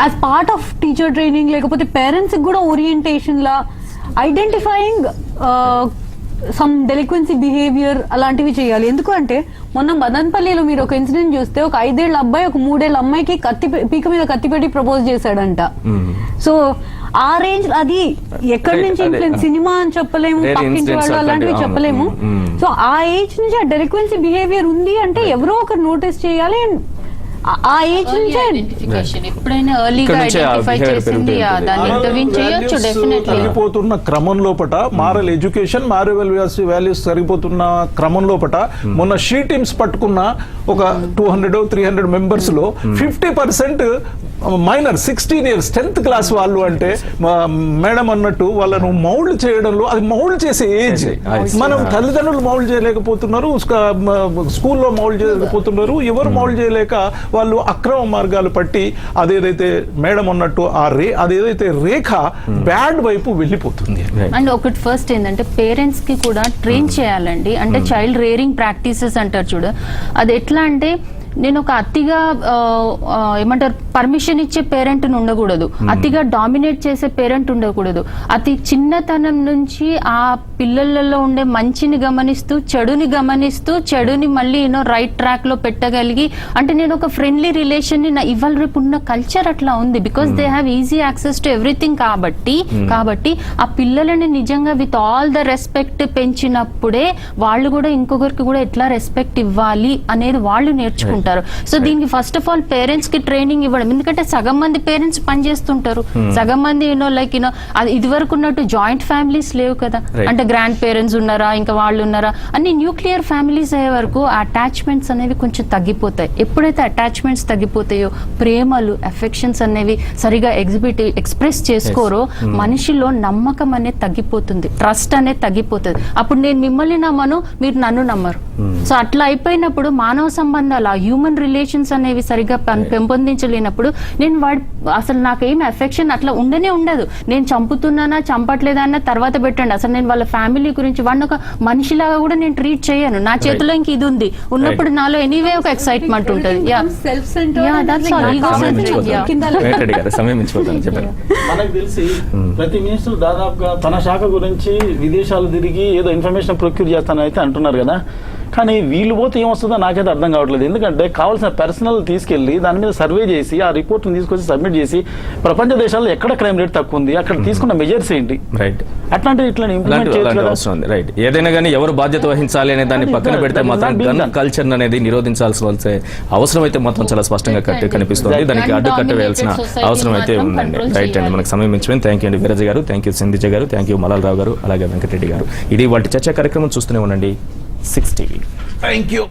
as part of teacher training, లేకపోతే పేరెంట్స్ కూడా ఓరియంటేషన్ లా ఐడెంటిఫైయింగ్ సమ్ డెలిక్వెన్సీ బిహేవియర్ అలాంటివి చేయాలి. ఎందుకంటే మొన్న మదన్పల్లిలో మీరు ఒక ఇన్సిడెంట్ చూస్తే ఒక 5 ఏళ్ల అబ్బాయి ఒక 3 ఏళ్ల అమ్మాయికి పీక మీద కత్తి పెట్టి ప్రపోజ్ చేశాడంట. సో ఆ రేంజ్ అది ఎక్కడి నుంచి ఇన్ఫ్లుయెన్స్, సినిమా అని చెప్పలేము, పక్కింటి వాళ్ళు అలాంటివి చెప్పలేము. సో ఆ ఏజ్ నుంచి ఆ డెలిక్వెన్సీ బిహేవియర్ ఉంది అంటే ఎవరో ఒకరు నోటీస్ చేయాలి. అండ్ ఆ ఏజ్ నుంచే ఐడెంటిఫికేషన్ ఎప్పుడైనా ఎర్లీగా ఇక్కడ నుంచే ఆ ఐడెంటిఫై behavior చేసింది పెరుగుతూ దాన్ని ఇంటర్వ్యూన్ చేయొచ్చు డెఫినెట్లీ. తగ్గిపోతున్న క్రమం లోపట మారల్ ఎడ్యుకేషన్ మారల్ వాల్యూస్ తగ్గిపోతున్న క్రమం లోపట మొన్న షీ టీమ్స్ పట్టుకున్న ఒక 200-300 మెంబర్స్ లో 50% మైనర్ 16 years 10th క్లాస్ వాళ్ళు అంటే మేడం అన్నట్టు వాళ్ళను మౌల్డ్ చేయడంలో అది మౌల్డ్ చేసే ఏజ్. మనం తల్లిదండ్రులు మౌల్డ్ చేయలేకపోతున్నారు, స్కూల్లో మౌల్డ్ చేయలేకపోతున్నారు, ఎవరు మౌల్డ్ చేయలేక వాళ్ళు అక్రమ మార్గాలు పట్టి అదేదైతే మేడం అన్నట్టు అదేదైతే రేఖ బ్యాడ్ వైపు వెళ్ళిపోతుంది. అండ్ ఒకటి ఫస్ట్ ఏంటంటే పేరెంట్స్ కి కూడా ట్రైన్ చేయాలండి. అంటే చైల్డ్ రేరింగ్ ప్రాక్టీసెస్ అంటారు చూడు, అది ఎట్లా అంటే నేను ఒక అతిగా ఏమంటారు పర్మిషన్ ఇచ్చే పేరెంట్ ఉండకూడదు, అతిగా డామినేట్ చేసే పేరెంట్ ఉండకూడదు. అతి చిన్నతనం నుంచి ఆ పిల్లలలో ఉండే మంచిని గమనిస్తూ చెడుని మళ్ళీ రైట్ ట్రాక్ లో పెట్టగలిగి, అంటే నేను ఒక ఫ్రెండ్లీ రిలేషన్ ని ఇవాళ రేపు ఉన్న కల్చర్ అట్లా ఉంది, because they have easy access to everything. కాబట్టి ఆ పిల్లలని నిజంగా విత్ ఆల్ ద రెస్పెక్ట్ పెంచినప్పుడే వాళ్ళు కూడా ఇంకొకరికి కూడా ఎట్లా రెస్పెక్ట్ ఇవ్వాలి అనేది వాళ్ళు నేర్చుకుంటారు. సో దీనికి ఫస్ట్ ఆఫ్ ఆల్ పేరెంట్స్ కి ట్రైనింగ్ ఇవ్వడం, ఎందుకంటే సగం మంది పేరెంట్స్ పనిచేస్తుంటారు, సగం మంది అది ఇది వరకు ఉన్నట్టు జాయింట్ ఫ్యామిలీస్ లేవు కదా, అంటే గ్రాండ్ పేరెంట్స్ ఉన్నారా, ఇంకా వాళ్ళు ఉన్నారా, అన్ని న్యూక్లియర్ ఫ్యామిలీస్ అయ్యే వరకు అటాచ్మెంట్స్ అనేవి కొంచెం తగ్గిపోతాయి. ఎప్పుడైతే అటాచ్మెంట్స్ తగ్గిపోతాయో, ప్రేమలు అఫెక్షన్స్ అనేవి సరిగా ఎక్స్ప్రెస్ చేసుకోరో, మనిషిలో నమ్మకం అనేది తగ్గిపోతుంది, ట్రస్ట్ అనేది తగ్గిపోతుంది. అప్పుడు నేను మిమ్మల్ని నమ్మను, మీరు నన్ను నమ్మరు. సో అట్లా అయిపోయినప్పుడు మానవ సంబంధాలు, హ్యూమన్ రిలేషన్స్ అనేవి సరిగ్గా పెంపొందించలేనప్పుడు నేను అసలు నాకేం ఎఫెక్షన్ అట్లా ఉండదు. నేను చంపుతున్నానా చంపట్లేదా అన్న తర్వాత పెట్టండి, అసలు నేను వాళ్ళ ఫ్యామిలీ గురించి వాడిని ఒక మనిషిలాగా కూడా నేను ట్రీట్ చేయను. నా చేతిలో ఇంక ఇది ఉంది ఉన్నప్పుడు నాలో ఎనీవే ఒక ఎక్సైట్మెంట్ ఉంటుంది. మనకు తెలిసి ప్రతి మినిస్టర్ దాదాపుగా తన శాఖ గురించి విదేశాలు తిరిగి ఏదో ఇన్ఫర్మేషన్ ప్రొక్యూర్ చేస్తానైతే అంటున్నారు కదా, కానీ వీళ్ళు పోతే ఏమొస్తుందో నాకైతే అర్థం కావట్లేదు. ఎందుకంటే కావాల్సిన పర్సనల్ తీసుకెళ్లి దాని మీద సర్వే చేసి ఆ రిపోర్ట్ని తీసుకొచ్చి సబ్మిట్ చేసి ప్రపంచ దేశాల్లో ఎక్కడ క్రైమ్ రేట్ తక్కువ ఉంది, అక్కడ తీసుకున్న మెజర్స్ ఏంటి, రైట్ అట్లాంటివి ఇట్లా ఇంప్లిమెంట్ చేయొచ్చు కదా. అవసరం ఉంది. రైట్, ఏదైనా కానీ ఎవరు బాధ్యత వహించాలి అనే దాన్ని పక్కన పెడితే మాత్రం గన్ కల్చర్ అనేది నిరోధించాల్సిన అవసరం అయితే మాత్రం చాలా స్పష్టంగా కనిపిస్తుంది. దానికి అడ్డుకట్ట వేయాల్సిన అవసరం అయితే ఉందండి. రైట్ అండి, మనకు సమయం ఇచ్చిపోయింది. థ్యాంక్ యూ అండి వీరజ గారు, థ్యాంక్ యూ సింధిజ గారు, థ్యాంక్ యూ మలాలరావు గారు, అలాగే వెంకటరెడ్డి గారు. ఇది వాటి చర్చా కార్యక్రమం. చూస్తూనే ఉండండి 6 TV. Thank you.